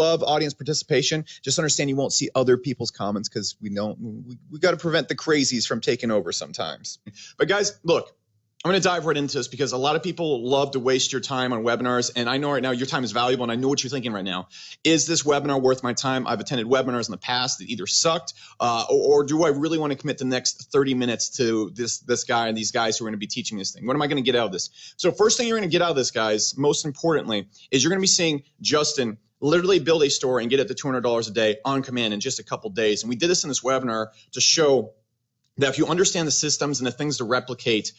love audience participation. Just understand you won't see other people's comments because we got to prevent the crazies from taking over sometimes. But guys, look, I'm going to dive right into this because a lot of people love to waste your time on webinars. And I know right now your time is valuable and I know what you're thinking right now. Is this webinar worth my time? I've attended webinars in the past that either sucked or do I really want to commit the next 30 minutes to this guy and these guys who are going to be teaching me this thing? What am I going to get out of this? So first thing you're going to get out of this, guys, most importantly, is you're going to be seeing Justin literally build a store and get it to $200 a day on command in just a couple days. And we did this in this webinar to show that if you understand the systems and the things to replicate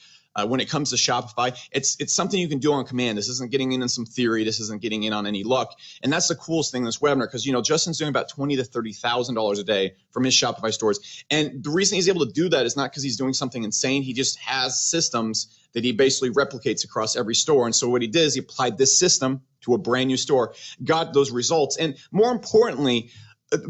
when it comes to Shopify, it's something you can do on command. This isn't getting in some theory. This isn't getting in on any luck. And that's the coolest thing in this webinar because, you know, Justin's doing about $20,000 to $30,000 a day from his Shopify stores. And the reason he's able to do that is not because he's doing something insane. He just has systems that he basically replicates across every store. And so what he did is he applied this system to a brand new store, got those results. And more importantly,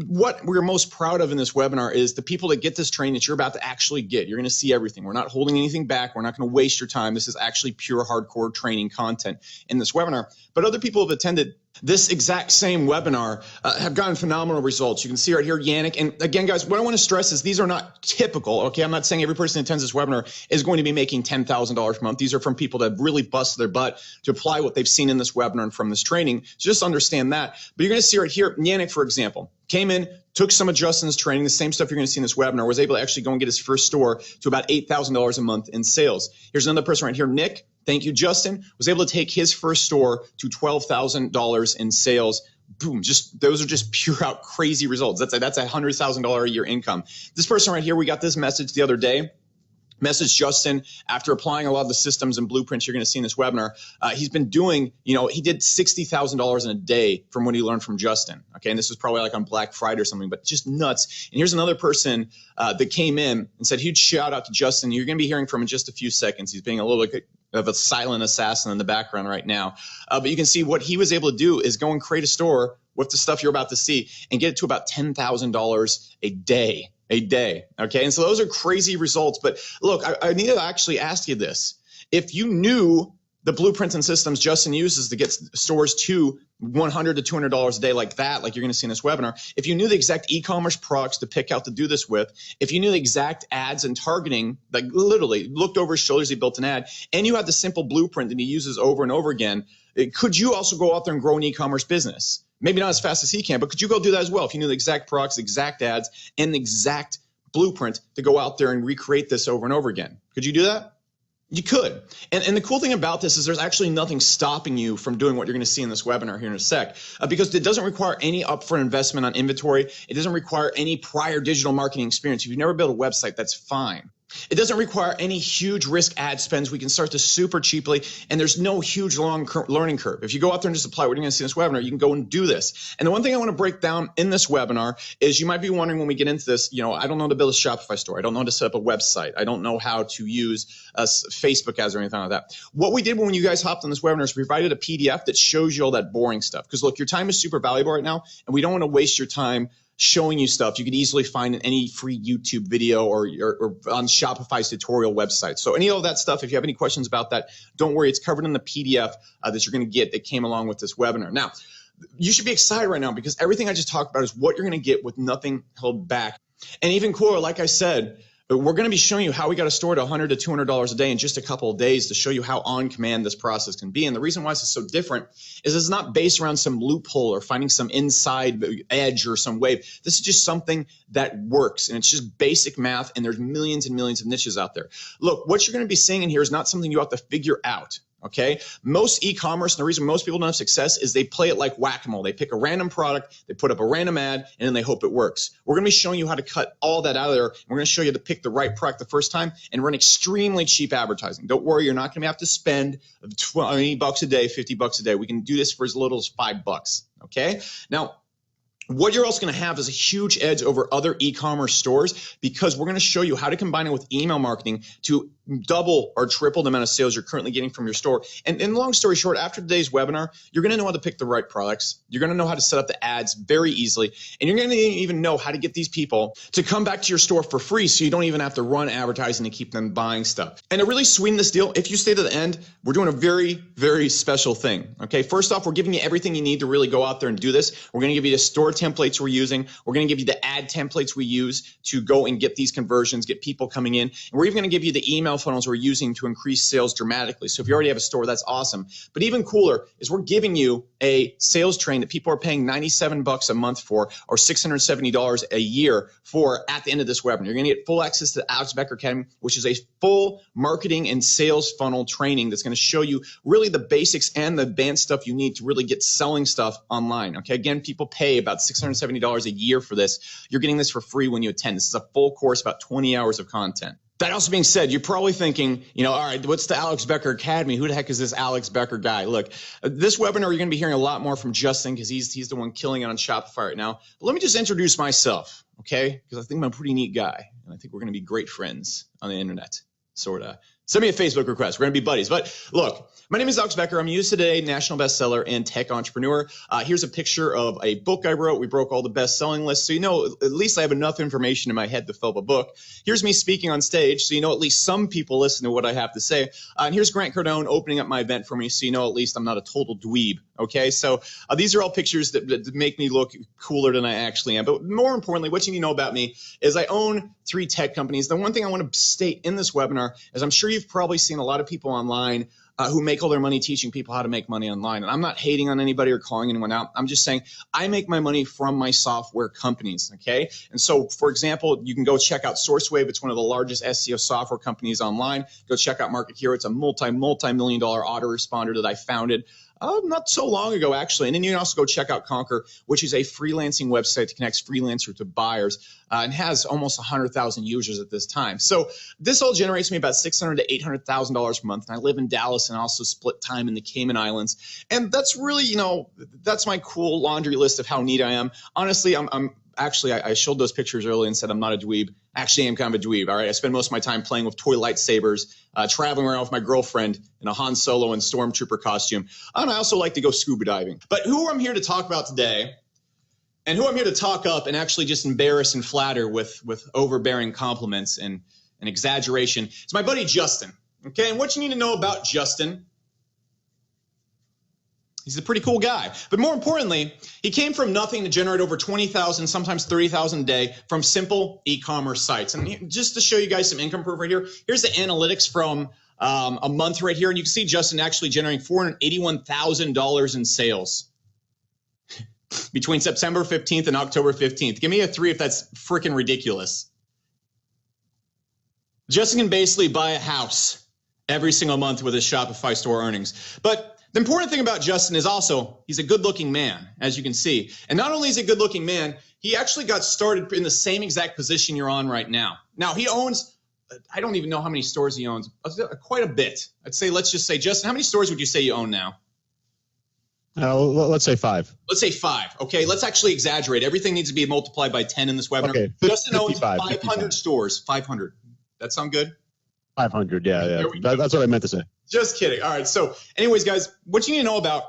what we're most proud of in this webinar is the people that get this training that you're about to actually get. You're going to see everything. We're not holding anything back. We're not going to waste your time. This is actually pure hardcore training content in this webinar. But other people have attended this exact same webinar have gotten phenomenal results. You can see right here, Yannick. And again, guys, what I want to stress is these are not typical. Okay, I'm not saying every person who attends this webinar is going to be making $10,000 per month. These are from people that have really busted their butt to apply what they've seen in this webinar and from this training. So just understand that. But you're going to see right here, Yannick, for example, came in, took some of Justin's training, the same stuff you're going to see in this webinar, was able to actually go and get his first store to about $8,000 a month in sales. Here's another person right here, Nick. Thank you, Justin. Was able to take his first store to $12,000 in sales. Boom, just those are just pure out crazy results. That's a $100,000 a year income. This person right here, we got this message the other day. Message Justin after applying a lot of the systems and blueprints you're going to see in this webinar. He's been doing, you know, he did $60,000 in a day from what he learned from Justin. Okay, and this was probably like on Black Friday or something, but just nuts. And here's another person that came in and said, huge shout out to Justin. You're going to be hearing from him in just a few seconds. He's being a little bit of a silent assassin in the background right now. But you can see what he was able to do is go and create a store with the stuff you're about to see and get it to about $10,000 a day. Okay, and so those are crazy results. But look, I need to actually ask you this. If you knew the blueprints and systems Justin uses to get stores to $100 to $200 a day like that, like you're going to see in this webinar, if you knew the exact e-commerce products to pick out to do this with, if you knew the exact ads and targeting, like literally looked over his shoulders, he built an ad, and you had the simple blueprint that he uses over and over again, could you also go out there and grow an e-commerce business? Maybe not as fast as he can, but could you go do that as well if you knew the exact products, exact ads, and the exact blueprint to go out there and recreate this over and over again? Could you do that? You could. And the cool thing about this is there's actually nothing stopping you from doing what you're going to see in this webinar here in a sec, because it doesn't require any upfront investment on inventory. It doesn't require any prior digital marketing experience. If you've never built a website, that's fine. It doesn't require any huge risk ad spends. We can start this super cheaply, and there's no huge long learning curve. If you go out there and just apply what you're going to see in this webinar, you can go and do this. And the one thing I want to break down in this webinar is you might be wondering when we get into this, you know, I don't know how to build a Shopify store. I don't know how to set up a website. I don't know how to use Facebook ads or anything like that. What we did when you guys hopped on this webinar is we provided a PDF that shows you all that boring stuff. Because look, your time is super valuable right now, and we don't want to waste your time showing you stuff you could easily find in any free YouTube video or on Shopify's tutorial website. So any of that stuff, if you have any questions about that, don't worry. It's covered in the PDF that you're going to get that came along with this webinar. Now, you should be excited right now because everything I just talked about is what you're going to get with nothing held back. And even cooler, like I said, we're going to be showing you how we got a store to $100 to $200 a day in just a couple of days to show you how on command this process can be. And the reason why this is so different is it's not based around some loophole or finding some inside edge or some wave. This is just something that works, and it's just basic math, and there's millions and millions of niches out there. Look, what you're going to be seeing in here is not something you have to figure out. Okay, most e-commerce, and the reason most people don't have success is they play it like whack-a-mole. They pick a random product, they put up a random ad, and then they hope it works. We're going to be showing you how to cut all that out of there. We're going to show you to pick the right product the first time and run extremely cheap advertising. Don't worry, you're not going to have to spend $20 a day, $50 a day. We can do this for as little as $5. Okay, now, What you're also going to have is a huge edge over other e-commerce stores because we're going to show you how to combine it with email marketing to double or triple the amount of sales you're currently getting from your store. And long story short, after today's webinar, you're going to know how to pick the right products. You're going to know how to set up the ads very easily. And you're going to even know how to get these people to come back to your store for free so you don't even have to run advertising to keep them buying stuff. And to really sweeten this deal, if you stay to the end, we're doing a very, very special thing. Okay, first off, we're giving you everything you need to really go out there and do this. We're going to give you the store templates we're using. We're going to give you the ad templates we use to go and get these conversions, get people coming in. And we're even going to give you the email funnels we're using to increase sales dramatically. So if you already have a store, that's awesome. But even cooler is we're giving you a sales train that people are paying $97 a month for or $670 a year for at the end of this webinar. You're going to get full access to the Alex Becker Academy, which is a full marketing and sales funnel training that's going to show you really the basics and the advanced stuff you need to really get selling stuff online. Okay, again, people pay about $670 a year for this. You're getting this for free when you attend. This is a full course, about 20 hours of content. That also being said, you're probably thinking, all right, what's the Alex Becker Academy? Who the heck is this Alex Becker guy? Look, this webinar, you're going to be hearing a lot more from Justin because he's the one killing it on Shopify right now. But let me just introduce myself, okay? Because I think I'm a pretty neat guy, and I think we're going to be great friends on the internet, sort of. Send me a Facebook request. We're going to be buddies. But look, my name is Alex Becker. I'm Used Today, national bestseller and tech entrepreneur. Here's a picture of a book I wrote. We broke all the best-selling lists. So at least I have enough information in my head to fill up a book. Here's me speaking on stage. So at least some people listen to what I have to say. And here's Grant Cardone opening up my event for me. So at least I'm not a total dweeb. Okay, so these are all pictures that make me look cooler than I actually am. But more importantly, what you need to know about me is I own 3 tech companies. The one thing I want to state in this webinar is I'm sure you've probably seen a lot of people online who make all their money teaching people how to make money online. And I'm not hating on anybody or calling anyone out. I'm just saying I make my money from my software companies, okay? And so, for example, you can go check out SourceWave. It's one of the largest SEO software companies online. Go check out Markethero. It's a multi-million-dollar autoresponder that I founded not so long ago, actually. And then you can also go check out Conquer, which is a freelancing website that connects freelancers to buyers and has almost 100,000 users at this time. So this all generates me about $600,000 to $800,000 per month. And I live in Dallas and also split time in the Cayman Islands. And that's really, that's my cool laundry list of how neat I am. Honestly, Actually, I showed those pictures earlier and said I'm not a dweeb. Actually, I'm kind of a dweeb, all right? I spend most of my time playing with toy lightsabers, traveling around with my girlfriend in a Han Solo and Stormtrooper costume. And I also like to go scuba diving. But who I'm here to talk about today, and who I'm here to talk up and actually just embarrass and flatter with overbearing compliments and exaggeration, is my buddy Justin, okay? And what you need to know about Justin, he's a pretty cool guy. But more importantly, he came from nothing to generate over 20,000, sometimes 30,000 a day from simple e-commerce sites. And just to show you guys some income proof right here, here's the analytics from a month right here. And you can see Justin actually generating $481,000 in sales between September 15th and October 15th. Give me a 3 if that's freaking ridiculous. Justin can basically buy a house every single month with his Shopify store earnings. But the important thing about Justin is also he's a good-looking man, as you can see. And not only is he a good-looking man, he actually got started in the same exact position you're on right now. Now, he owns, I don't even know how many stores he owns, quite a bit. Let's just say, Justin, how many stores would you say you own now? Let's say 5. Let's say 5. Okay, let's actually exaggerate. Everything needs to be multiplied by 10 in this webinar. Okay, Justin owns 500 stores. 500. That sound good? 500, yeah. That's what I meant to say. Just kidding. All right. So anyways, guys, what you need to know about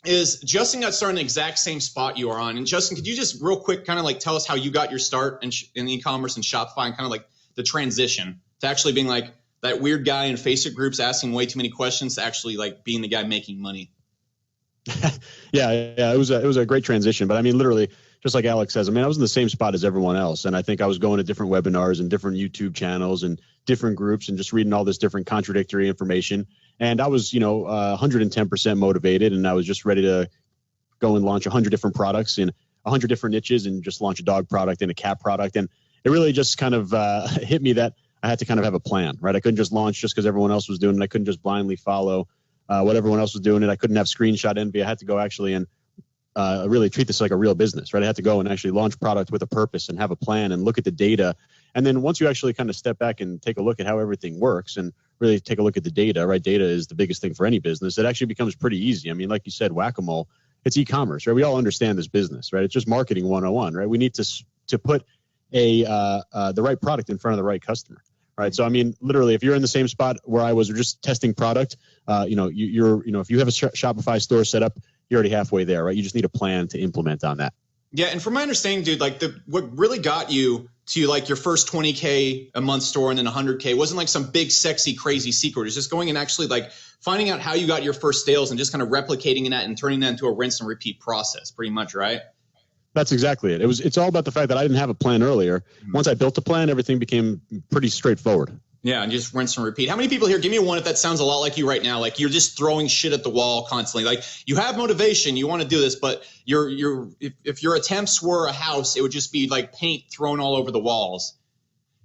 is Justin got started in the exact same spot you are on. And Justin, could you just real quick kind of like tell us how you got your start in e-commerce and Shopify and kind of like the transition to actually being like that weird guy in Facebook groups asking way too many questions to actually like being the guy making money? Yeah. It was a great transition. But I mean, literally, just like Alex says, I mean, I was in the same spot as everyone else. And I think I was going to different webinars and different YouTube channels and different groups and just reading all this different contradictory information. And I was, 110% motivated. And I was just ready to go and launch 100 different products in 100 different niches and just launch a dog product and a cat product. And it really just kind of hit me that I had to kind of have a plan, right? I couldn't just launch just because everyone else was doing it. I couldn't just blindly follow what everyone else was doing. And I couldn't have screenshot envy. I had to go actually and really treat this like a real business, right? I had to go and actually launch product with a purpose and have a plan and look at the data. And then once you actually kind of step back and take a look at how everything works and really take a look at the data, right? Data is the biggest thing for any business. It actually becomes pretty easy. I mean, like you said, whack-a-mole. it's e-commerce, right? We all understand this business, right? It's just marketing 101, right? We need to put the right product in front of the right customer, right? So, I mean, literally, if you're in the same spot where I was, just testing product, if you have a Shopify store set up, you're already halfway there, right? You just need a plan to implement on that. Yeah, and from my understanding, dude, like what really got you to like your first 20K a month store and then 100K wasn't like some big, sexy, crazy secret. It's just going and actually like finding out how you got your first sales and just kind of replicating that and turning that into a rinse and repeat process, pretty much, right? That's exactly it. It's all about the fact that I didn't have a plan earlier. Once I built a plan, everything became pretty straightforward. Yeah, and just rinse and repeat. How many people here, give me one if that sounds a lot like you right now, like you're just throwing shit at the wall constantly. Like you have motivation, you want to do this, but if your attempts were a house, it would just be like paint thrown all over the walls.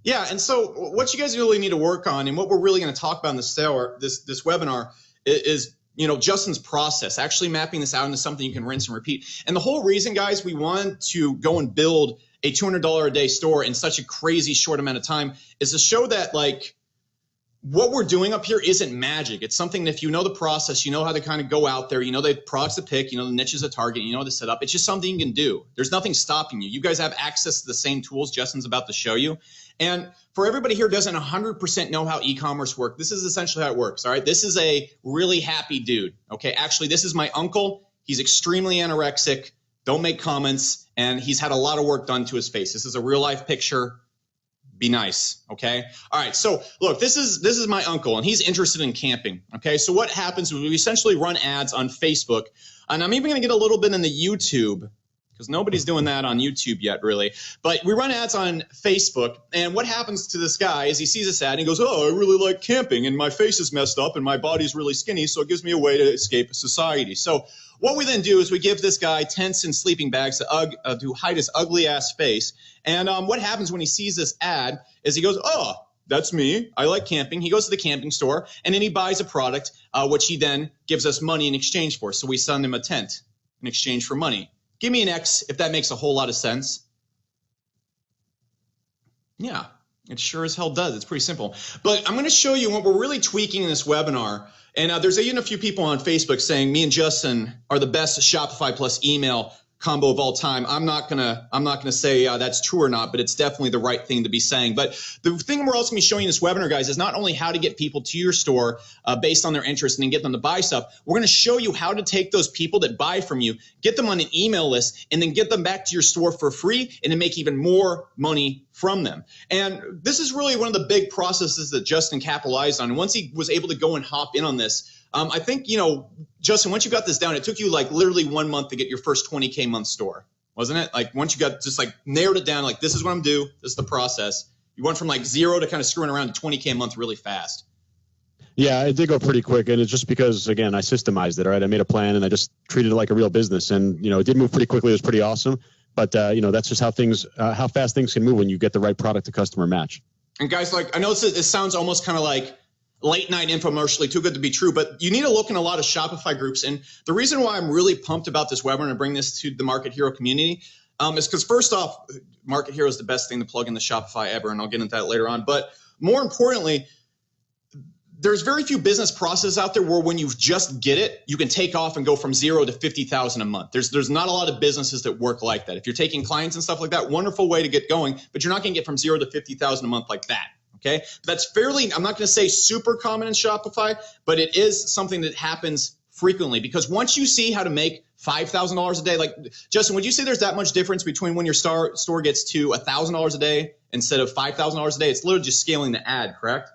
Yeah, and so what you guys really need to work on, and what we're really going to talk about in this webinar is Justin's process, actually mapping this out into something you can rinse and repeat. And the whole reason, guys, we want to go and build a $200 a day store in such a crazy short amount of time is to show that like what we're doing up here isn't magic. It's something that if you know the process, you know how to kind of go out there, you know the products to pick, you know the niches to target, you know the setup. It's just something you can do. There's nothing stopping you. You guys have access to the same tools Justin's about to show you. And for everybody here who doesn't 100% know how e-commerce works, this is essentially how it works, all right? This is a really happy dude, okay? Actually, this is my uncle. He's extremely anorexic. Don't make comments. And he's had a lot of work done to his face. This is a real life picture. Be nice, okay? All right, so look, this is my uncle, and he's interested in camping, okay? So what happens is we essentially run ads on Facebook, and I'm even gonna get a little bit in the YouTube, because nobody's doing that on YouTube yet, really. But we run ads on Facebook, and what happens to this guy is he sees this ad, and he goes, oh, I really like camping, and my face is messed up, and my body's really skinny, so it gives me a way to escape society. So what we then do is we give this guy tents and sleeping bags to hide his ugly-ass face. And what happens when he sees this ad is he goes, oh, that's me. I like camping. He goes to the camping store, and then he buys a product, which he then gives us money in exchange for. So we send him a tent in exchange for money. Give me an X if that makes a whole lot of sense. Yeah, it sure as hell does. It's pretty simple. But I'm going to show you what we're really tweaking in this webinar. And there's even a few people on Facebook saying me and Justin are the best Shopify plus email combo of all time. I'm not gonna say that's true or not, but it's definitely the right thing to be saying. But the thing we're also gonna be showing in this webinar, guys, is not only how to get people to your store based on their interest and then get them to buy stuff. We're gonna show you how to take those people that buy from you, get them on an email list, and then get them back to your store for free, and then make even more money from them. And this is really one of the big processes that Justin capitalized on. And once he was able to go and hop in on this, I think, Justin, once you got this down, it took you like literally 1 month to get your first 20K month store, wasn't it? Like once you got just like narrowed it down, like this is what I'm doing, this is the process. You went from like 0 to kind of screwing around to 20K a month really fast. Yeah, it did go pretty quick, and it's just because, again, I systemized it, right? I made a plan, and I just treated it like a real business, and, it did move pretty quickly. It was pretty awesome, but, that's just how fast things can move when you get the right product to customer match. And guys, like, I know this sounds almost kind of like late night infomercially, too good to be true, but you need to look in a lot of Shopify groups. And the reason why I'm really pumped about this webinar and bring this to the Markethero community is because first off, Markethero is the best thing to plug in the Shopify ever, and I'll get into that later on. But more importantly, there's very few business processes out there where when you just get it, you can take off and go from 0 to 50,000 a month. There's not a lot of businesses that work like that. If you're taking clients and stuff like that, wonderful way to get going, but you're not going to get from 0 to 50,000 a month like that. Okay, that's fairly, I'm not going to say super common in Shopify, but it is something that happens frequently, because once you see how to make $5,000 a day, like Justin, would you say there's that much difference between when your store gets to $1,000 a day instead of $5,000 a day? It's literally just scaling the ad, correct?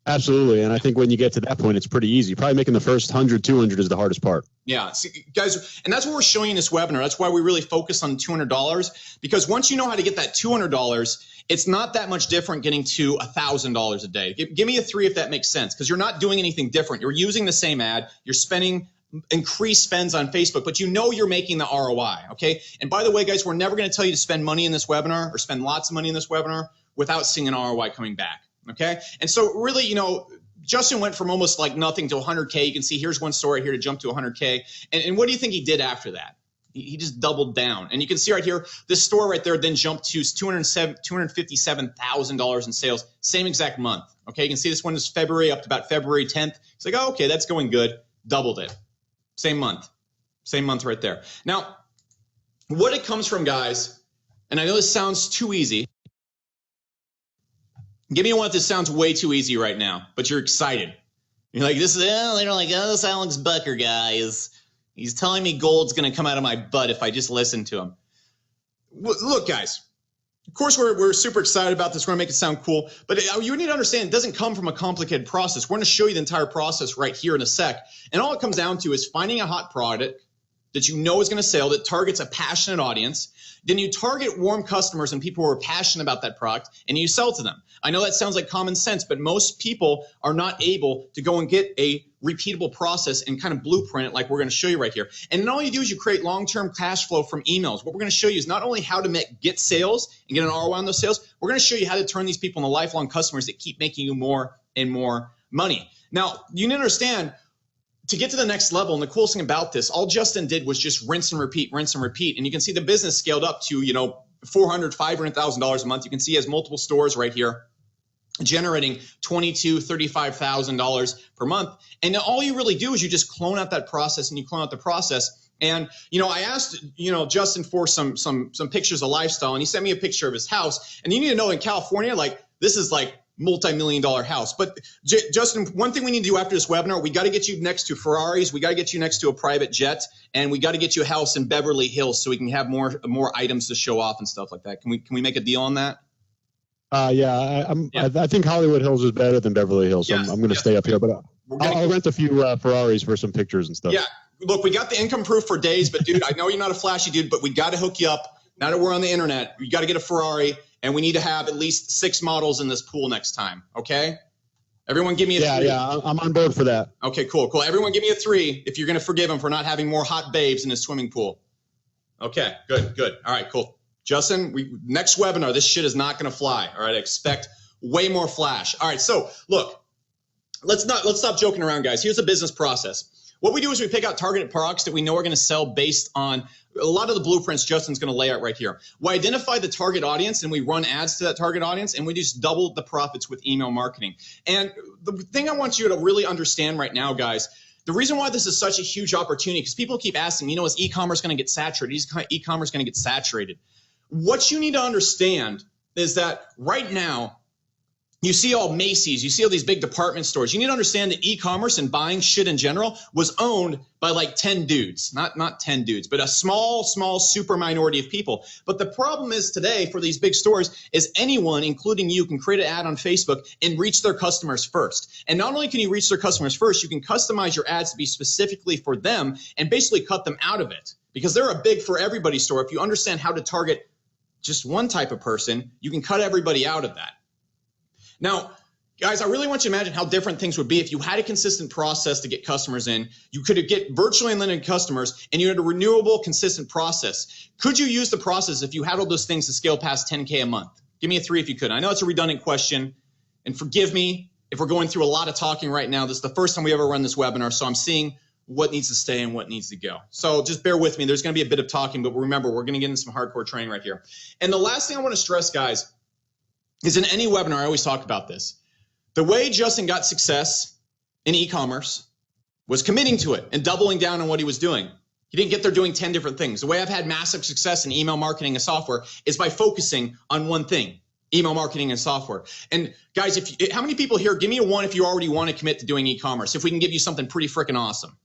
Absolutely. And I think when you get to that point, it's pretty easy. Probably making the first 100, 200 is the hardest part. Yeah, see, guys, and that's what we're showing in this webinar. That's why we really focus on $200, because once you know how to get that $200, it's not that much different getting to $1,000 a day. Give me a 3 if that makes sense, because you're not doing anything different. You're using the same ad. You're spending increased spends on Facebook, but you're making the ROI, okay? And by the way, guys, we're never going to tell you to spend money in this webinar or spend lots of money in this webinar without seeing an ROI coming back. Okay. And so really, Justin went from almost like nothing to 100K. You can see here's one story here to jump to 100K. And what do you think he did after that? He just doubled down. And you can see right here, this store right there then jumped to $257,000 in sales, same exact month. Okay. You can see this one is February up to about February 10th. It's like, oh, okay, that's going good. Doubled it. Same month. Same month right there. Now, what it comes from, guys, and I know this sounds too easy. Give me one if this sounds way too easy right now, but you're excited. You're like, this is, they're like, oh, this Alex Bucker guy he's telling me gold's going to come out of my butt if I just listen to him. Look, guys, of course, we're super excited about this. We're going to make it sound cool, but you need to understand it doesn't come from a complicated process. We're going to show you the entire process right here in a sec. And all it comes down to is finding a hot product that you know is going to sell, that targets a passionate audience. Then you target warm customers and people who are passionate about that product, and you sell to them. I know that sounds like common sense, but most people are not able to go and get a repeatable process and kind of blueprint it like we're going to show you right here. And then all you do is you create long-term cash flow from emails. What we're going to show you is not only how to get sales and get an ROI on those sales, we're going to show you how to turn these people into lifelong customers that keep making you more and more money. Now, you need to understand, to get to the next level, and the coolest thing about this, all Justin did was just rinse and repeat. And you can see the business scaled up to, $400,000, $500,000 a month. You can see he has multiple stores right here, generating $22,000, $35,000 per month. And all you really do is you just clone out that process, and you clone out the process. And, I asked, Justin for some pictures of lifestyle, and he sent me a picture of his house. And you need to know, in California, this is multi-million-dollar house. But Justin, one thing we need to do after this webinar, we got to get you next to Ferraris, we got to get you next to a private jet, and we got to get you a house in Beverly Hills so we can have more items to show off and stuff like that. Can we make a deal on that? I think Hollywood Hills is better than Beverly Hills. So I'm going to stay up here, but I'll rent a few Ferraris for some pictures and stuff. Yeah, look, we got the income proof for days, but dude, I know you're not a flashy dude, but we got to hook you up. Now that we're on the internet, we got to get a Ferrari. And we need to have at least 6 models in this pool next time, okay? Everyone give me a 3. Yeah, I'm on board for that. Okay, cool. Everyone give me a 3 if you're going to forgive him for not having more hot babes in his swimming pool. Okay, good. All right, cool. Justin, next webinar, this shit is not going to fly, all right? Expect way more flash. All right, so look, let's stop joking around, guys. Here's the business process. What we do is we pick out targeted products that we know are going to sell based on a lot of the blueprints Justin's going to lay out right here. We identify the target audience and we run ads to that target audience, and we just double the profits with email marketing. And the thing I want you to really understand right now, guys, the reason why this is such a huge opportunity, because people keep asking, is e-commerce going to get saturated? Is e-commerce going to get saturated? What you need to understand is that right now, you see all Macy's, you see all these big department stores. You need to understand that e-commerce and buying shit in general was owned by 10 dudes, not 10 dudes, but a small super minority of people. But the problem is today for these big stores is anyone, including you, can create an ad on Facebook and reach their customers first. And not only can you reach their customers first, you can customize your ads to be specifically for them and basically cut them out of it, because they're a big for everybody store. If you understand how to target just one type of person, you can cut everybody out of that. Now, guys, I really want you to imagine how different things would be if you had a consistent process to get customers in. You could get virtually unlimited customers, and you had a renewable, consistent process. Could you use the process if you had all those things to scale past 10K a month? Give me a 3 if you could. I know it's a redundant question, and forgive me if we're going through a lot of talking right now. This is the first time we ever run this webinar, so I'm seeing what needs to stay and what needs to go. So just bear with me. There's going to be a bit of talking, but remember, we're going to get into some hardcore training right here. And the last thing I want to stress, guys, is in any webinar, I always talk about this. The way Justin got success in e-commerce was committing to it and doubling down on what he was doing. He didn't get there doing 10 different things. The way I've had massive success in email marketing and software is by focusing on one thing, email marketing and software. And guys, how many people here, give me a 1 if you already want to commit to doing e-commerce, if we can give you something pretty freaking awesome.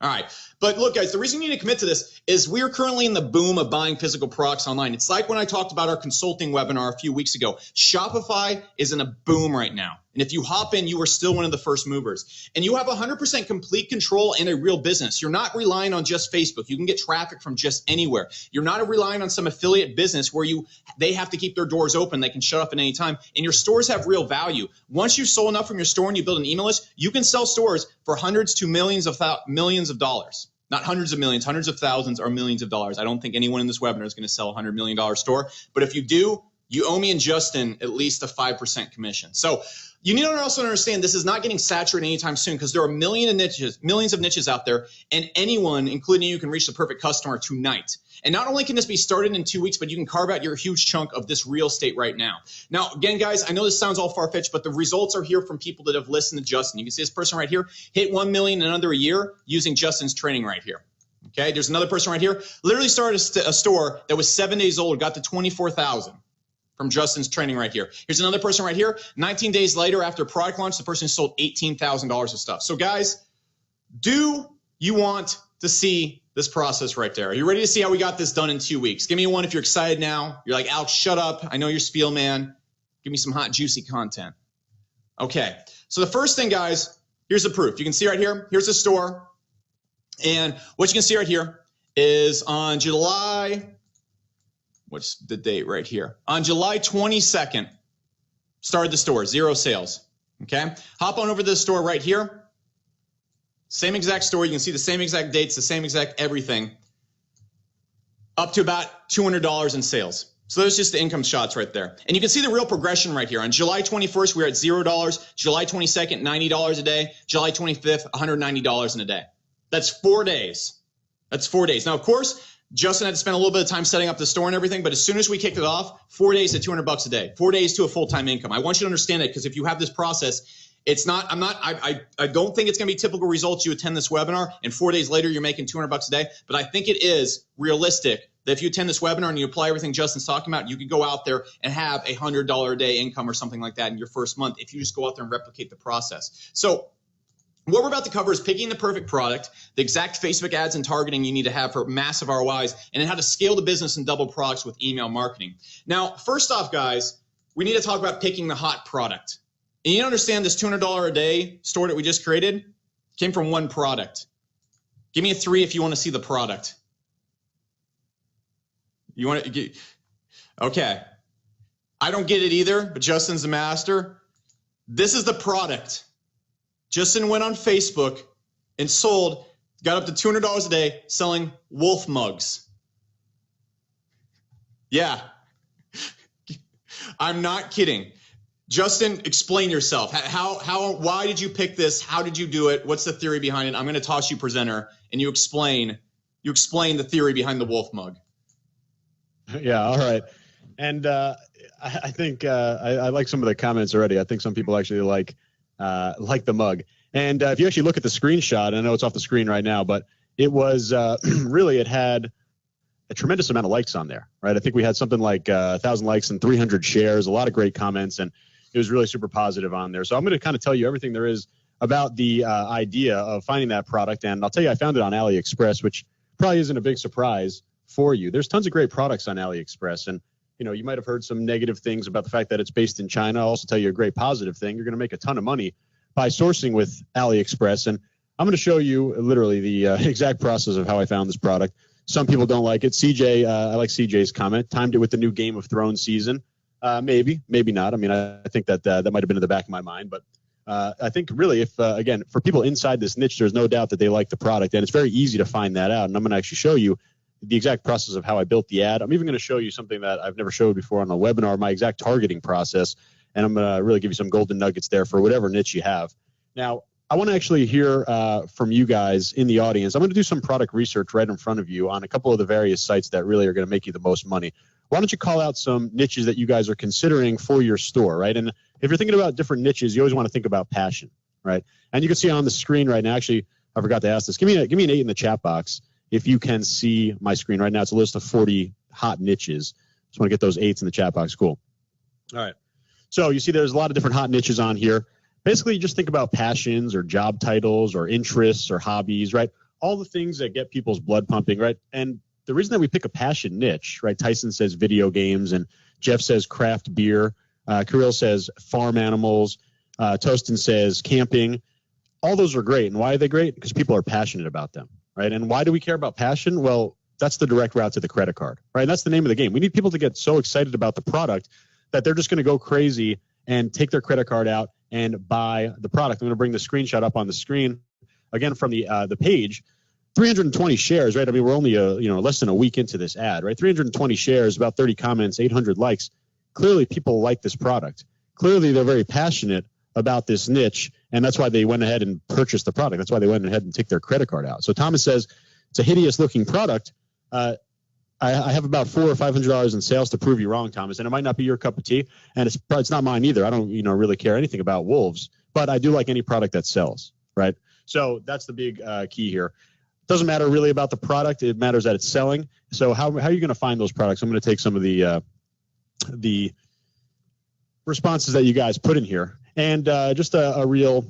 All right. But look, guys, the reason you need to commit to this is we are currently in the boom of buying physical products online. It's like when I talked about our consulting webinar a few weeks ago. Shopify is in a boom right now. And if you hop in, you are still one of the first movers. And you have 100% complete control in a real business. You're not relying on just Facebook. You can get traffic from just anywhere. You're not relying on some affiliate business where they have to keep their doors open. They can shut off at any time. And your stores have real value. Once you've sold enough from your store and you build an email list, you can sell stores for hundreds to millions of dollars. Not hundreds of millions, hundreds of thousands or millions of dollars. I don't think anyone in this webinar is going to sell a $100 million store. But if you do, you owe me and Justin at least a 5% commission. So you need to also understand this is not getting saturated anytime soon, because there are millions of niches out there, and anyone, including you, can reach the perfect customer tonight. And not only can this be started in 2 weeks, but you can carve out your huge chunk of this real estate right now. Now, again, guys, I know this sounds all far-fetched, but the results are here from people that have listened to Justin. You can see this person right here hit 1 million in under a year using Justin's training right here. Okay, there's another person right here. Literally started a store that was 7 days old, got to 24,000 from Justin's training right here. Here's another person right here. 19 days later after product launch, the person sold $18,000 of stuff. So guys, do you want to see this process right there? Are you ready to see how we got this done in 2 weeks? Give me a one if you're excited now. You're like, Alex, shut up. I know you're spiel man. Give me some hot, juicy content. Okay, so the first thing, guys, here's the proof. You can see right here, here's the store. And what you can see right here is on July, what's the date right here? On July 22nd, started the store, 0 sales, okay? Hop on over to the store right here. Same exact store, you can see the same exact dates, the same exact everything. Up to about $200 in sales. So those are just the income shots right there. And you can see the real progression right here. On July 21st, we were at $0. July 22nd, $90 a day. July 25th, $190 in a day. That's 4 days. That's 4 days. Now, of course, Justin had to spend a little bit of time setting up the store and everything, but as soon as we kicked it off, 4 days to $200 a day, 4 days to a full-time income. I want you to understand it, because if you have this process, it's not, I don't think it's going to be typical results. You attend this webinar and 4 days later, you're making $200 a day. But I think it is realistic that if you attend this webinar and you apply everything Justin's talking about, you can go out there and have $100 a day income or something like that in your first month if you just go out there and replicate the process. So what we're about to cover is picking the perfect product, the exact Facebook ads and targeting you need to have for massive ROIs, and then how to scale the business and double products with email marketing. Now, first off, guys, we need to talk about picking the hot product. And you understand this $200 a day store that we just created came from one product. Give me a 3 if you want to see the product. You want to get, okay. I don't get it either, but Justin's the master. This is the product. Justin went on Facebook and sold, got up to $200 a day selling wolf mugs. Yeah, I'm not kidding. Justin, explain yourself. Why did you pick this? How did you do it? What's the theory behind it? I'm going to toss you presenter and you explain the theory behind the wolf mug. Yeah. All right. And I think I like some of the comments already. I think some people actually like the mug. And if you actually look at the screenshot, I know it's off the screen right now, but it was really, it had a tremendous amount of likes on there, right? I think we had something like 1,000 likes and 300 shares, a lot of great comments, and it was really super positive on there. So I'm going to kind of tell you everything there is about the idea of finding that product. And I'll tell you, I found it on AliExpress, which probably isn't a big surprise for you. There's tons of great products on AliExpress. And, you know, you might have heard some negative things about the fact that it's based in China. I'll also tell you a great positive thing. You're going to make a ton of money by sourcing with AliExpress. And I'm going to show you literally the exact process of how I found this product. Some people don't like it. CJ, I like CJ's comment. Timed it with the new Game of Thrones season. Maybe not. I mean, I think that might have been in the back of my mind. But I think really if, again, for people inside this niche, there's no doubt that they like the product. And it's very easy to find that out. And I'm going to actually show you the exact process of how I built the ad. I'm even going to show you something that I've never showed before on a webinar, my exact targeting process. And I'm going to really give you some golden nuggets there for whatever niche you have. Now, I want to actually hear from you guys in the audience. I'm going to do some product research right in front of you on a couple of the various sites that really are going to make you the most money. Why don't you call out some niches that you guys are considering for your store, right? And if you're thinking about different niches, you always want to think about passion, right? And you can see on the screen right now, actually, I forgot to ask this. Give me an 8 in the chat box if you can see my screen right now. It's a list of 40 hot niches. Just want to get those 8s in the chat box. Cool. All right. So you see there's a lot of different hot niches on here. Basically, you just think about passions or job titles or interests or hobbies, right? All the things that get people's blood pumping, right? And the reason that we pick a passion niche, right? Tyson says video games, and Jeff says craft beer. Kirill says farm animals. Tostin says camping. All those are great. And why are they great? Because people are passionate about them, right? And why do we care about passion? Well, that's the direct route to the credit card, right? And that's the name of the game. We need people to get so excited about the product that they're just going to go crazy and take their credit card out and buy the product. I'm going to bring the screenshot up on the screen again from the page. 320 shares, right? I mean, we're only less than a week into this ad, right? 320 shares, about 30 comments, 800 likes. Clearly, people like this product. Clearly, they're very passionate about this niche, and that's why they went ahead and purchased the product. That's why they went ahead and took their credit card out. So Thomas says it's a hideous-looking product. I have about $400 or $500 in sales to prove you wrong, Thomas, and it might not be your cup of tea, and it's not mine either. I don't really care anything about wolves, but I do like any product that sells, right? So that's the big key here. Doesn't matter really about the product. It matters that it's selling. So how are you going to find those products? I'm going to take some of the responses that you guys put in here, and just a real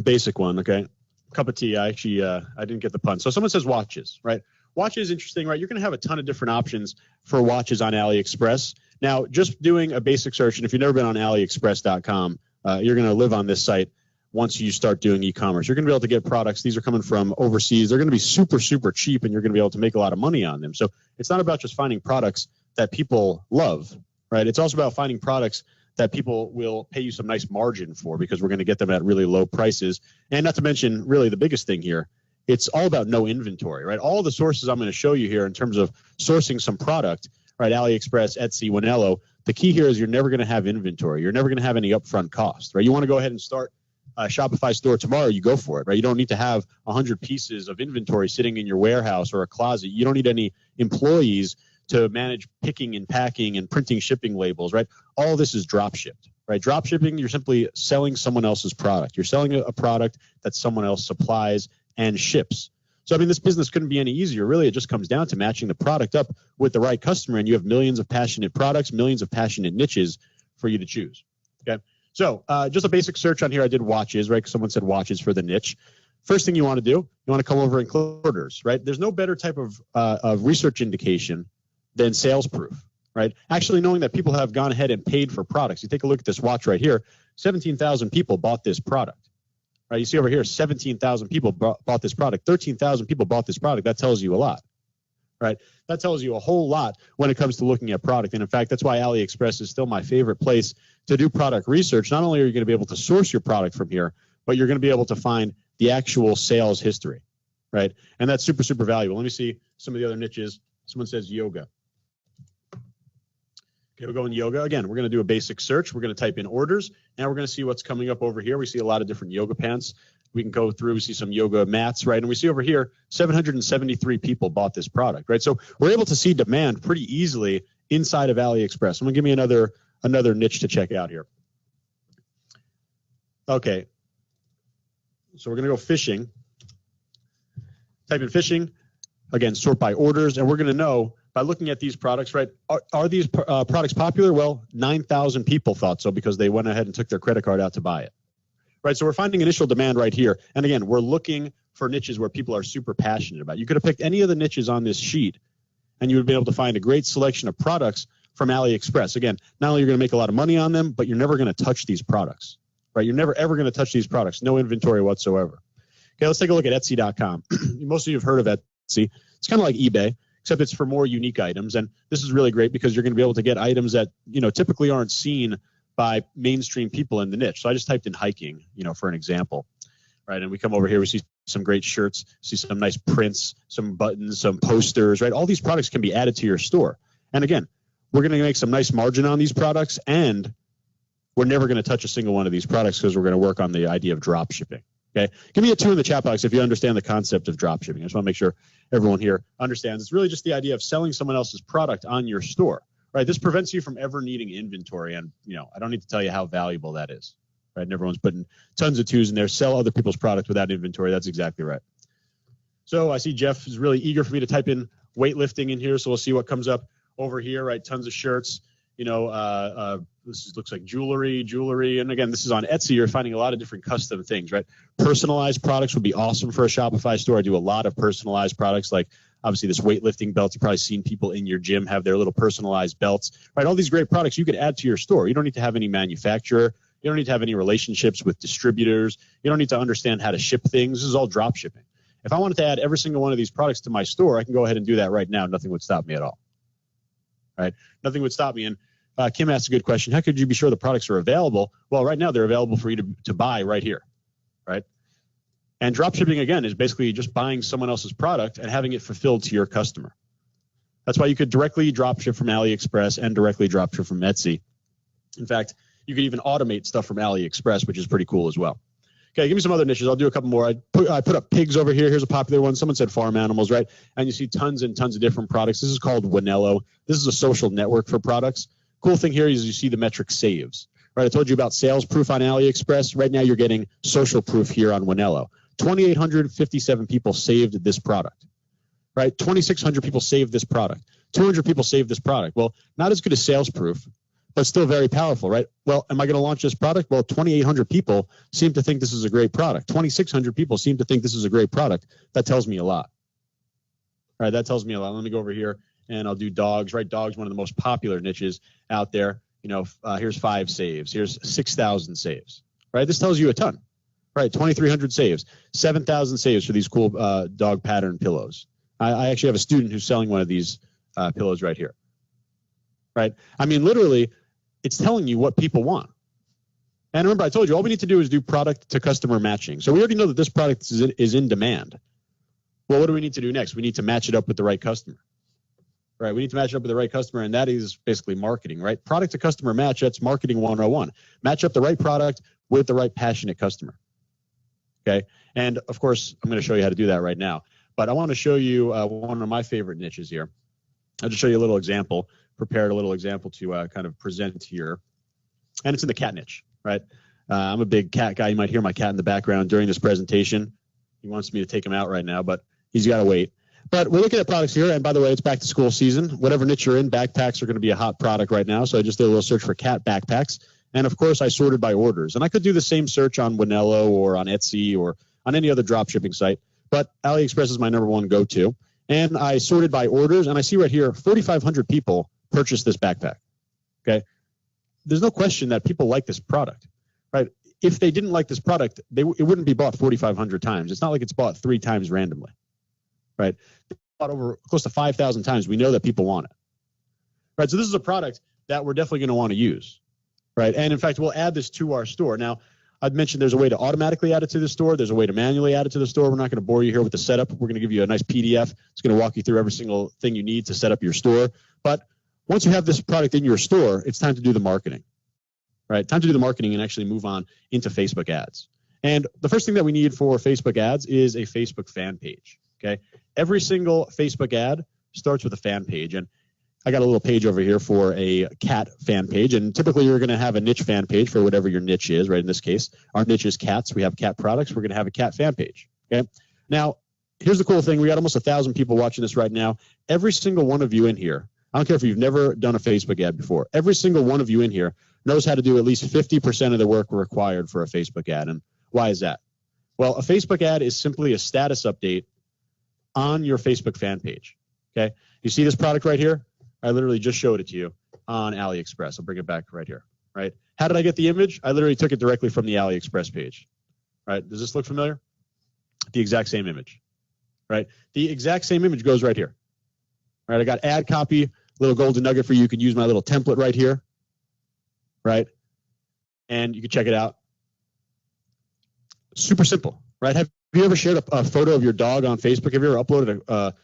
basic one. Okay, cup of tea. I didn't get the pun. So someone says watches, right? Watches is interesting, right? You're going to have a ton of different options for watches on AliExpress. Now, just doing a basic search, and if you've never been on AliExpress.com, you're going to live on this site once you start doing e-commerce. You're going to be able to get products. These are coming from overseas. They're going to be super, super cheap, and you're going to be able to make a lot of money on them. So it's not about just finding products that people love, right? It's also about finding products that people will pay you some nice margin for, because we're going to get them at really low prices. And not to mention, really the biggest thing here, it's all about no inventory, right? All the sources I'm going to show you here in terms of sourcing some product, right? AliExpress, Etsy, Winello. The key here is you're never going to have inventory. You're never going to have any upfront cost, right? You want to go ahead and start a Shopify store tomorrow, you go for it, right? You don't need to have 100 pieces of inventory sitting in your warehouse or a closet. You don't need any employees to manage picking and packing and printing shipping labels, right? All this is drop shipped, right? Drop shipping, you're simply selling someone else's product. You're selling a product that someone else supplies and ships. So, I mean, this business couldn't be any easier. Really, it just comes down to matching the product up with the right customer, and you have millions of passionate products, millions of passionate niches for you to choose, okay? So just a basic search on here. I did watches, right? Because someone said watches for the niche. First thing you want to do, you want to come over and click orders, right? There's no better type of research indication than sales proof, right? Actually knowing that people have gone ahead and paid for products. You take a look at this watch right here, 17,000 people bought this product, right? You see over here, 17,000 people bought this product, 13,000 people bought this product. That tells you a lot, right? That tells you a whole lot when it comes to looking at product. And in fact, that's why AliExpress is still my favorite place to do product research. Not only are you going to be able to source your product from here, but you're going to be able to find the actual sales history, right? And that's super, super valuable. Let me see some of the other niches. Someone says yoga. Okay, we'll go in yoga. Again, we're going to do a basic search. We're going to type in orders, and we're going to see what's coming up over here. We see a lot of different yoga pants. We can go through, we see some yoga mats, right? And we see over here, 773 people bought this product, right? So we're able to see demand pretty easily inside of AliExpress. I'm going to give me another niche to check out here. Okay. So we're going to go fishing. Type in fishing. Again, sort by orders. And we're going to know by looking at these products, right? Are these products popular? Well, 9,000 people thought so because they went ahead and took their credit card out to buy it. Right, so we're finding initial demand right here. And again, we're looking for niches where people are super passionate about. You could have picked any of the niches on this sheet, and you would be able to find a great selection of products from AliExpress. Again, not only are you going to make a lot of money on them, but you're never going to touch these products, right? You're never, ever going to touch these products. No inventory whatsoever. Okay, let's take a look at Etsy.com. Most of you have heard of Etsy. It's kind of like eBay, except it's for more unique items. And this is really great because you're going to be able to get items that, typically aren't seen by mainstream people in the niche. So I just typed in hiking, for an example, right? And we come over here, we see some great shirts, see some nice prints, some buttons, some posters, right? All these products can be added to your store. And again, we're going to make some nice margin on these products, and we're never going to touch a single one of these products because we're going to work on the idea of drop shipping. Okay, give me a 2 in the chat box if you understand the concept of drop shipping. I just want to make sure everyone here understands. It's really just the idea of selling someone else's product on your store. Right, this prevents you from ever needing inventory, and I don't need to tell you how valuable that is. Right, and everyone's putting tons of 2s in there. Sell other people's product without inventory. That's exactly right. So I see Jeff is really eager for me to type in weightlifting in here, so we'll see what comes up over here. Right, tons of shirts. This looks like jewelry, and again, this is on Etsy. You're finding a lot of different custom things. Right, personalized products would be awesome for a Shopify store. I do a lot of personalized products like. Obviously, this weightlifting belt, you've probably seen people in your gym have their little personalized belts, right? All these great products you could add to your store. You don't need to have any manufacturer. You don't need to have any relationships with distributors. You don't need to understand how to ship things. This is all drop shipping. If I wanted to add every single one of these products to my store, I can go ahead and do that right now. Nothing would stop me at all, right? Nothing would stop me. And Kim asked a good question. How could you be sure the products are available? Well, right now they're available for you to buy right here, right? And drop shipping, again, is basically just buying someone else's product and having it fulfilled to your customer. That's why you could directly drop ship from AliExpress and directly drop ship from Etsy. In fact, you could even automate stuff from AliExpress, which is pretty cool as well. Okay, give me some other niches. I'll do a couple more. I put up pigs over here. Here's a popular one. Someone said farm animals, right? And you see tons and tons of different products. This is called Winello. This is a social network for products. Cool thing here is you see the metric saves. Right, I told you about sales proof on AliExpress. Right now you're getting social proof here on Winello. 2,857 people saved this product, right? 2,600 people saved this product. 200 people saved this product. Well, not as good as sales proof, but still very powerful, right? Well, am I going to launch this product? Well, 2,800 people seem to think this is a great product. 2,600 people seem to think this is a great product. That tells me a lot. All right, that tells me a lot. Let me go over here and I'll do dogs, right? Dogs, one of the most popular niches out there. You know, here's 5 saves. Here's 6,000 saves, right? This tells you a ton, right? 2,300 saves, 7,000 saves for these cool dog pattern pillows. I actually have a student who's selling one of these pillows right here, right? I mean, literally, it's telling you what people want. And remember, I told you, all we need to do is do product to customer matching. So we already know that this product is in demand. Well, what do we need to do next? We need to match it up with the right customer, right? We need to match it up with the right customer, and that is basically marketing, right? Product to customer match, that's marketing 101. Match up the right product with the right passionate customer, okay? And of course, I'm going to show you how to do that right now. But I want to show you one of my favorite niches here. I'll just show you a little example, prepared a little example to kind of present here. And it's in the cat niche, right? I'm a big cat guy. You might hear my cat in the background during this presentation. He wants me to take him out right now, but he's got to wait. But we're looking at products here. And by the way, it's back to school season. Whatever niche you're in, backpacks are going to be a hot product right now. So I just did a little search for cat backpacks. And of course, I sorted by orders. And I could do the same search on Winello or on Etsy or on any other drop shipping site. But AliExpress is my #1 go-to. And I sorted by orders, and I see right here, 4,500 people purchased this backpack, okay? There's no question that people like this product, right? If they didn't like this product, it wouldn't be bought 4,500 times. It's not like it's bought 3 times randomly, right? It's bought over close to 5,000 times. We know that people want it, right? So this is a product that we're definitely going to want to use, right? And in fact, we'll add this to our store. Now, I've mentioned there's a way to automatically add it to the store. There's a way to manually add it to the store. We're not going to bore you here with the setup. We're going to give you a nice PDF. It's going to walk you through every single thing you need to set up your store. But once you have this product in your store, it's time to do the marketing, right? Time to do the marketing and actually move on into Facebook ads. And the first thing that we need for Facebook ads is a Facebook fan page, okay? Every single Facebook ad starts with a fan page. And I got a little page over here for a cat fan page, and typically you're going to have a niche fan page for whatever your niche is, right? In this case, our niche is cats. We have cat products. We're going to have a cat fan page, okay? Now, here's the cool thing. We got almost 1,000 people watching this right now. Every single one of you in here, I don't care if you've never done a Facebook ad before, every single one of you in here knows how to do at least 50% of the work required for a Facebook ad. And why is that? Well, a Facebook ad is simply a status update on your Facebook fan page, okay? You see this product right here? I literally just showed it to you on AliExpress. I'll bring it back right here, right? How did I get the image? I literally took it directly from the AliExpress page, right? Does this look familiar? The exact same image, right? The exact same image goes right here, right? I got ad copy, little golden nugget for you. You can use my little template right here, right? And you can check it out. Super simple, right? Have you ever shared a photo of your dog on Facebook? Have you ever uploaded a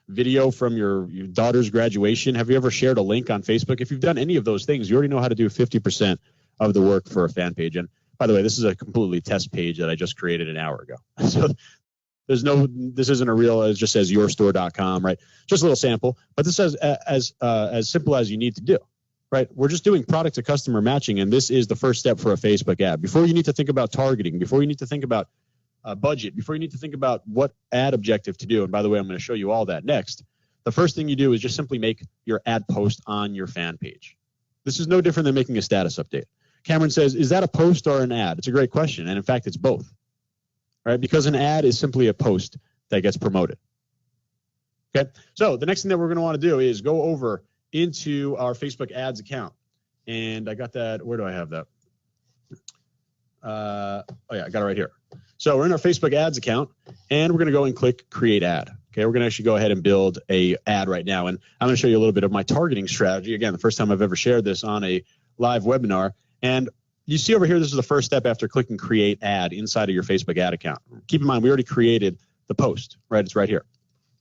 video from your daughter's graduation? Have you ever shared a link on Facebook? If you've done any of those things, you already know how to do 50% of the work for a fan page. And by the way, this is a completely test page that I just created an hour ago. So this isn't a real, it just says yourstore.com, right? Just a little sample, but this is as simple as you need to do, right? We're just doing product to customer matching, and this is the first step for a Facebook ad. Before you need to think about targeting, before you need to think about budget, before you need to think about what ad objective to do, and by the way, I'm going to show you all that next, the first thing you do is just simply make your ad post on your fan page. This is no different than making a status update. Cameron says, is that a post or an ad? It's a great question, and in fact, it's both, right? Because an ad is simply a post that gets promoted. Okay, so the next thing that we're going to want to do is go over into our Facebook ads account, and I got that. Where do I have that? Oh yeah, I got it right here. So we're in our Facebook ads account, and we're going to go and click create ad. Okay, we're going to actually go ahead and build a ad right now, and I'm going to show you a little bit of my targeting strategy. Again, the first time I've ever shared this on a live webinar. And you see over here, this is the first step after clicking create ad inside of your Facebook ad account. Keep in mind, we already created the post, right? It's right here.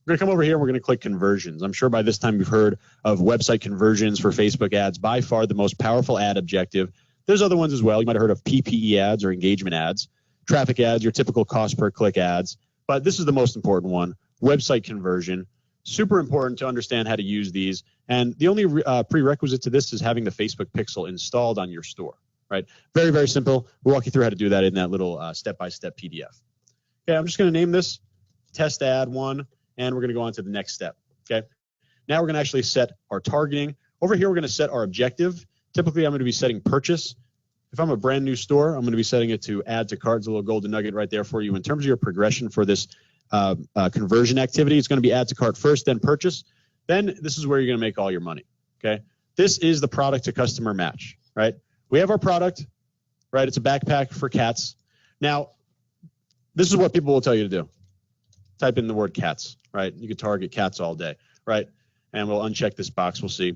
We're going to come over here and we're going to click conversions. I'm sure by this time you've heard of website conversions for Facebook ads, by far the most powerful ad objective. There's other ones as well. You might have heard of PPE ads or engagement ads, traffic ads, your typical cost per click ads. But this is the most important one, website conversion. Super important to understand how to use these. And the only prerequisite to this is having the Facebook pixel installed on your store, right? Very, very simple. We'll walk you through how to do that in that little step-by-step PDF. Okay, I'm just going to name this test ad 1, and we're going to go on to the next step. Okay, now we're going to actually set our targeting. Over here, we're going to set our objective. Typically, I'm going to be setting purchase. If I'm a brand new store, I'm going to be setting it to add to cart. It's a little golden nugget right there for you. In terms of your progression for this conversion activity, it's going to be add to cart first, then purchase. Then this is where you're going to make all your money. Okay, this is the product to customer match, right? We have our product, right? It's a backpack for cats. Now, this is what people will tell you to do. Type in the word cats, right? You could target cats all day, right? And we'll uncheck this box. We'll see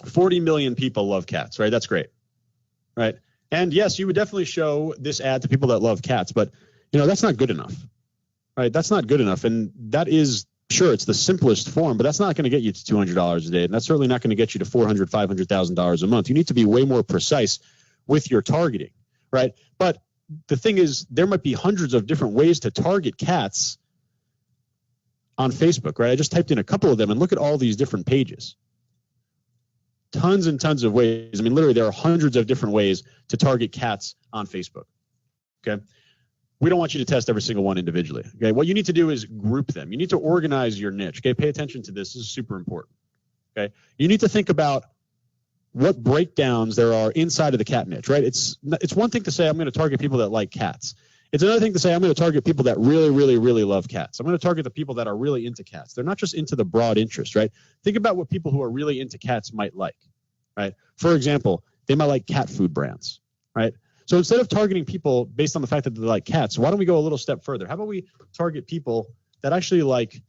40 million people love cats, right? That's great, right? And yes, you would definitely show this ad to people that love cats, but that's not good enough, right? That's not good enough. And that is, sure, it's the simplest form, but that's not going to get you to $200 a day. And that's certainly not going to get you to $400,000, $500,000 a month. You need to be way more precise with your targeting, right? But the thing is, there might be hundreds of different ways to target cats on Facebook, right? I just typed in a couple of them and look at all these different pages. Tons and tons of ways. I mean, literally, there are hundreds of different ways to target cats on Facebook, okay? We don't want you to test every single one individually, okay? What you need to do is group them. You need to organize your niche, okay? Pay attention to this. This is super important, okay? You need to think about what breakdowns there are inside of the cat niche, right? It's one thing to say, I'm going to target people that like cats. It's another thing to say, I'm going to target people that really, really, really love cats. I'm going to target the people that are really into cats. They're not just into the broad interest, right? Think about what people who are really into cats might like, right? For example, they might like cat food brands, right? So instead of targeting people based on the fact that they like cats, why don't we go a little step further? How about we target people that actually like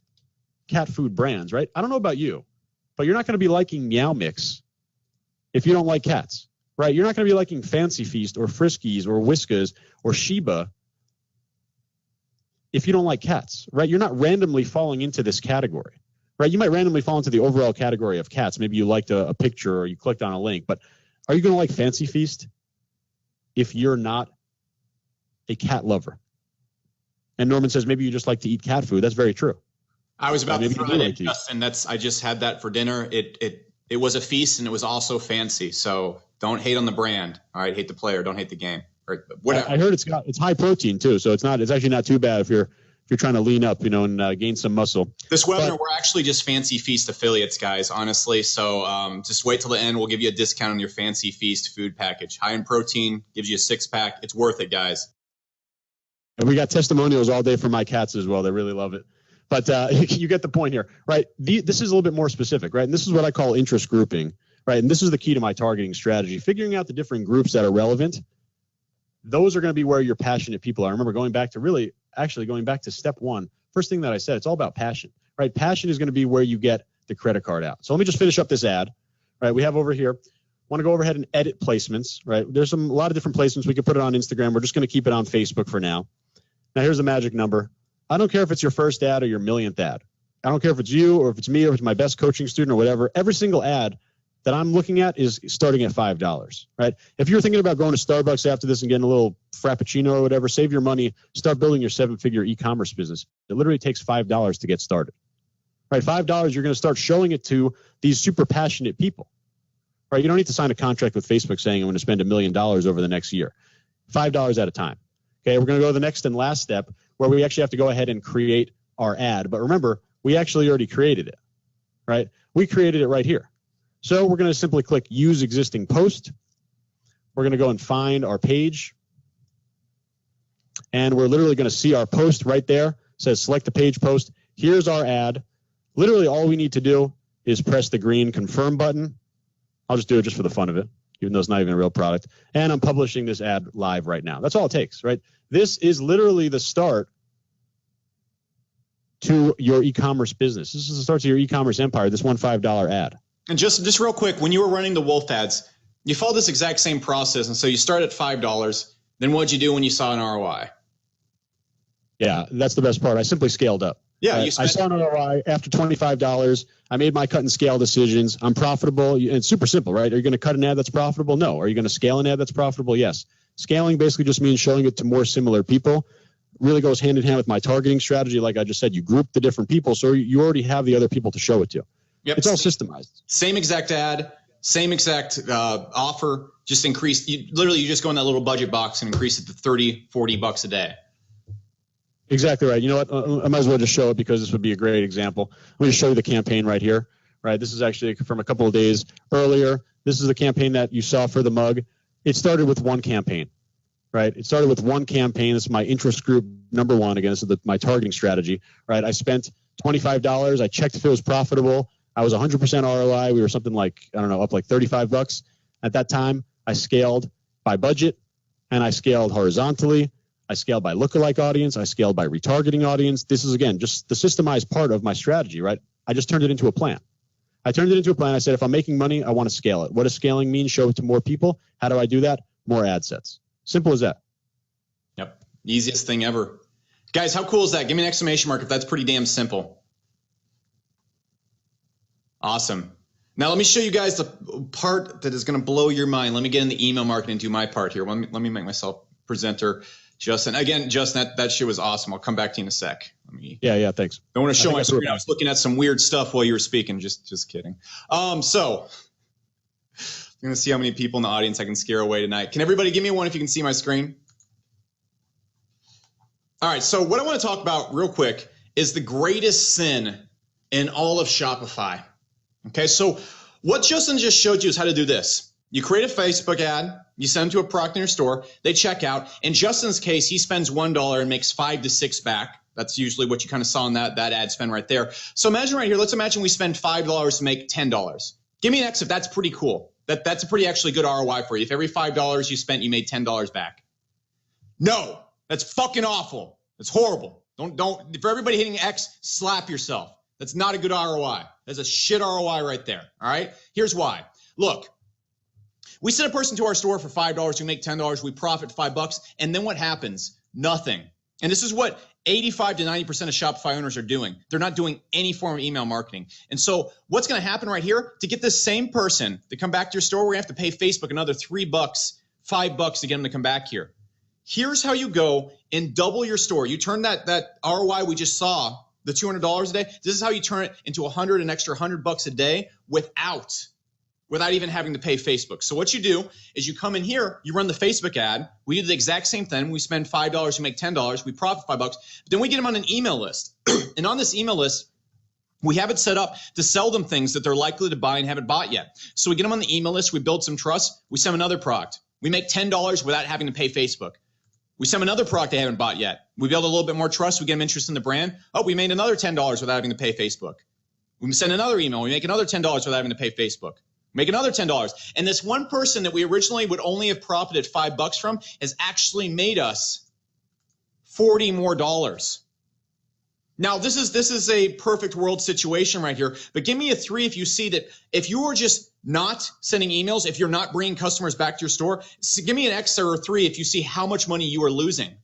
cat food brands, right? I don't know about you, but you're not going to be liking Meow Mix if you don't like cats, right? You're not going to be liking Fancy Feast or Friskies or Whiskas or Sheba if you don't like cats, right? You're not randomly falling into this category, right? You might randomly fall into the overall category of cats. Maybe you liked a picture or you clicked on a link, but are you going to like Fancy Feast if you're not a cat lover? And Norman says, maybe you just like to eat cat food. That's very true. I was about to throw that in, Justin. I just had that for dinner. It was a feast and it was also fancy. So don't hate on the brand. All right. Hate the player. Don't hate the game. Or whatever. I heard it's high protein too. So it's actually not too bad if you're trying to lean up, and gain some muscle. This webinar, we're actually just Fancy Feast affiliates, guys, honestly. So just wait till the end. We'll give you a discount on your Fancy Feast food package. High in protein, gives you a 6-pack. It's worth it, guys. And we got testimonials all day from my cats as well. They really love it. But you get the point here, right? This is a little bit more specific, right? And this is what I call interest grouping, right? And this is the key to my targeting strategy. Figuring out the different groups that are relevant. Those are going to be where your passionate people are. I remember going back to step 1. First thing that I said, it's all about passion, right? Passion is going to be where you get the credit card out. So let me just finish up this ad, right? We have over here, want to go overhead and edit placements, right? There's a lot of different placements. We could put it on Instagram. We're just going to keep it on Facebook for now. Now here's the magic number. I don't care if it's your first ad or your millionth ad. I don't care if it's you or if it's me or if it's my best coaching student or whatever. Every single ad that I'm looking at is starting at $5, right? If you're thinking about going to Starbucks after this and getting a little Frappuccino or whatever, save your money, start building your 7-figure e-commerce business. It literally takes $5 to get started, right? $5, you're going to start showing it to these super passionate people, right? You don't need to sign a contract with Facebook saying I'm going to spend $1 million over the next year. $5 at a time. Okay, we're going to go to the next and last step where we actually have to go ahead and create our ad. But remember, we actually already created it, right? We created it right here. So we're going to simply click Use Existing Post. We're going to go and find our page. And we're literally going to see our post right there. It says Select the Page Post. Here's our ad. Literally all we need to do is press the green Confirm button. I'll just do it just for the fun of it, even though it's not even a real product. And I'm publishing this ad live right now. That's all it takes, right? This is literally the start to your e-commerce business. This is the start to your e-commerce empire, this $5 ad. And just real quick, when you were running the Wolf ads, you followed this exact same process. And so you start at $5. Then what'd you do when you saw an ROI? Yeah, that's the best part. I simply scaled up. Yeah, I saw an ROI after $25. I made my cut and scale decisions. I'm profitable. It's super simple, right? Are you going to cut an ad that's profitable? No. Are you going to scale an ad that's profitable? Yes. Scaling basically just means showing it to more similar people. Really goes hand in hand with my targeting strategy. Like I just said, you group the different people, so you already have the other people to show it to. Yep. It's all systemized. Same exact ad, same exact offer, just increase. You just go in that little budget box and increase it to $30, $40 a day. Exactly right. You know what? I might as well just show it because this would be a great example. Let me just show you the campaign right here. Right. This is actually from a couple of days earlier. This is the campaign that you saw for the mug. It started with one campaign. Right. It started with one campaign. This is my interest group number one. Again, this is my targeting strategy. Right. I spent $25. I checked if it was profitable. I was 100% ROI. We were something like, I don't know, up like $35. At that time, I scaled by budget and I scaled horizontally. I scaled by lookalike audience. I scaled by retargeting audience. This is, again, just the systemized part of my strategy, right? I just turned it into a plan. I said, if I'm making money, I want to scale it. What does scaling mean? Show it to more people. How do I do that? More ad sets. Simple as that. Yep. Easiest thing ever. Guys, how cool is that? Give me an exclamation mark if that's pretty damn simple. Awesome. Now let me show you guys the part that is going to blow your mind. Let me get in the email marketing and do my part here. Let me make myself presenter. Justin, again, Justin, that shit was awesome. I'll come back to you in a sec. Yeah, thanks. Don't want to show my screen. I was looking at some weird stuff while you were speaking. Just kidding. So I'm going to see how many people in the audience I can scare away tonight. Can everybody give me one if you can see my screen? All right, so what I want to talk about real quick is the greatest sin in all of Shopify. Okay, so what Justin just showed you is how to do this. You create a Facebook ad, you send them to a product in your store, they check out. In Justin's case, he spends $1 and makes 5 to 6 back. That's usually what you kind of saw in that ad spend right there. So imagine right here, let's imagine we spend $5 to make $10. Give me an X if that's pretty cool. That's a pretty actually good ROI for you. If every $5 you spent, you made $10 back. No, that's fucking awful. That's horrible. Don't, for everybody hitting X, slap yourself. That's not a good ROI. That's a shit ROI right there. All right. Here's why. Look, we send a person to our store for $5, we make $10, we profit $5, and then what happens? Nothing. And this is what 85 to 90% of Shopify owners are doing. They're not doing any form of email marketing. And so what's going to happen right here, to get this same person to come back to your store, we're going to have to pay Facebook another $3, $5 to get them to come back here. Here's how you go and double your store. You turn that ROI we just saw, the $200 a day, this is how you turn it into an extra $100 a day without even having to pay Facebook. So what you do is you come in here, you run the Facebook ad. We do the exact same thing. We spend $5, we make $10, we profit $5, but then we get them on an email list. And on this email list, we have it set up to sell them things that they're likely to buy and haven't bought yet. So we get them on the email list, we build some trust, we send them another product. We make $10 without having to pay Facebook. We send them another product they haven't bought yet. We build a little bit more trust, we get them interested in the brand. Oh, we made another $10 without having to pay Facebook. We send another email, we make another $10 without having to pay Facebook. Make another $10. And this one person that we originally would only have profited $5 from has actually made us $40 more. Now, this is a perfect world situation right here, but give me a 3 if you see that if you are just not sending emails, if you're not bringing customers back to your store. So give me an X or a 3 if you see how much money you are losing.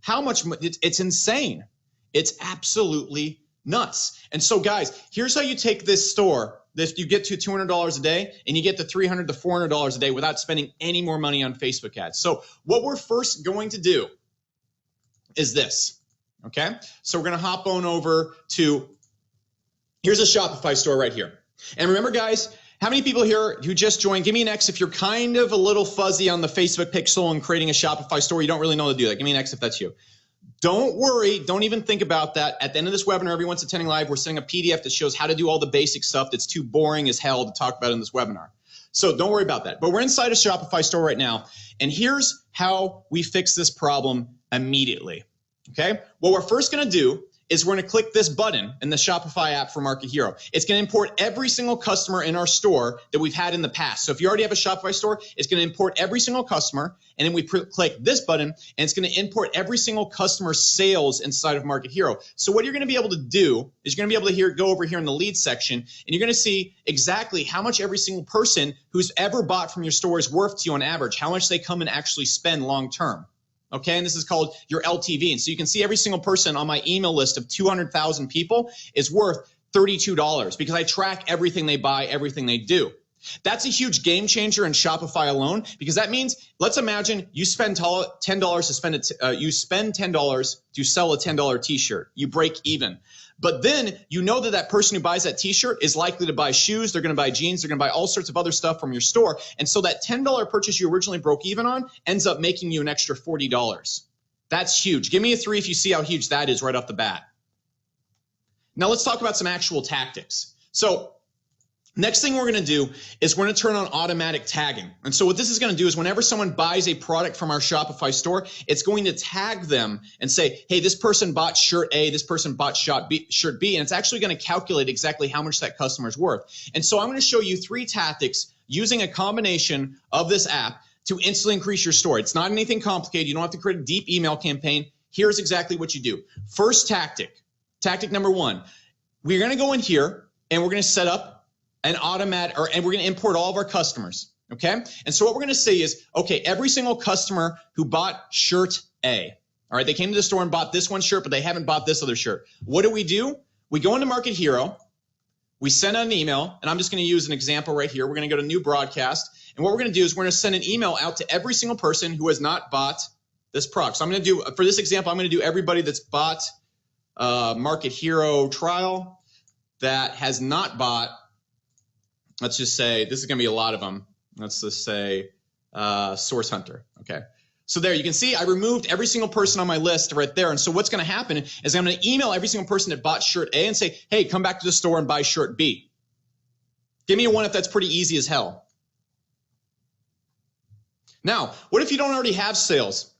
How much? It's insane. It's absolutely nuts. And so, guys, here's how you take this store. You get to $200 a day and you get to $300 to $400 a day without spending any more money on Facebook ads. So what we're first going to do is this, okay? So we're going to hop on over to, here's a Shopify store right here. And remember, guys, how many people here who just joined, give me an X if you're kind of a little fuzzy on the Facebook pixel and creating a Shopify store. You don't really know how to do that. Give me an X if that's you. Don't worry. Don't even think about that. At the end of this webinar, everyone's attending live, we're sending a PDF that shows how to do all the basic stuff that's too boring as hell to talk about in this webinar. So don't worry about that. But we're inside a Shopify store right now. And here's how we fix this problem immediately. Okay? What we're first going to do is we're going to click this button in the Shopify app for Markethero. It's going to import every single customer in our store that we've had in the past. So if you already have a Shopify store, it's going to import every single customer. And then we click this button, and it's going to import every single customer sales inside of Markethero. So what you're going to be able to do is you're going to be able to go over here in the lead section, and you're going to see exactly how much every single person who's ever bought from your store is worth to you on average, how much they come and actually spend long term. Okay, and this is called your LTV. And so you can see every single person on my email list of 200,000 people is worth $32 because I track everything they buy, everything they do. That's a huge game changer in Shopify alone because that means, let's imagine you spend $10 to spend it. You spend $10 to sell a $10 t-shirt. You break even. But then you know that person who buys that t-shirt is likely to buy shoes, they're going to buy jeans, they're going to buy all sorts of other stuff from your store. And so that $10 purchase you originally broke even on ends up making you an extra $40. That's huge. Give me a 3 if you see how huge that is right off the bat. Now let's talk about some actual tactics. So next thing we're going to do is we're going to turn on automatic tagging. And so what this is going to do is whenever someone buys a product from our Shopify store, it's going to tag them and say, hey, this person bought shirt A, this person bought shirt B, and it's actually going to calculate exactly how much that customer is worth. And so I'm going to show you 3 tactics using a combination of this app to instantly increase your store. It's not anything complicated. You don't have to create a deep email campaign. Here's exactly what you do. First tactic number 1, we're going to go in here and we're going to set up an automatic, and we're going to import all of our customers, okay? And so what we're going to say is, okay, every single customer who bought shirt A, all right, they came to the store and bought this one shirt, but they haven't bought this other shirt. What do? We go into Markethero, we send out an email, and I'm just going to use an example right here. We're going to go to new broadcast, and what we're going to do is we're going to send an email out to every single person who has not bought this product. So I'm going to do, for this example, I'm going to do everybody that's bought Markethero trial that has not bought, let's just say, this is going to be a lot of them. Let's just say Source Hunter, okay? So there, you can see I removed every single person on my list right there. And so what's going to happen is I'm going to email every single person that bought shirt A and say, hey, come back to the store and buy shirt B. Give me a 1 if that's pretty easy as hell. Now, what if you don't already have sales?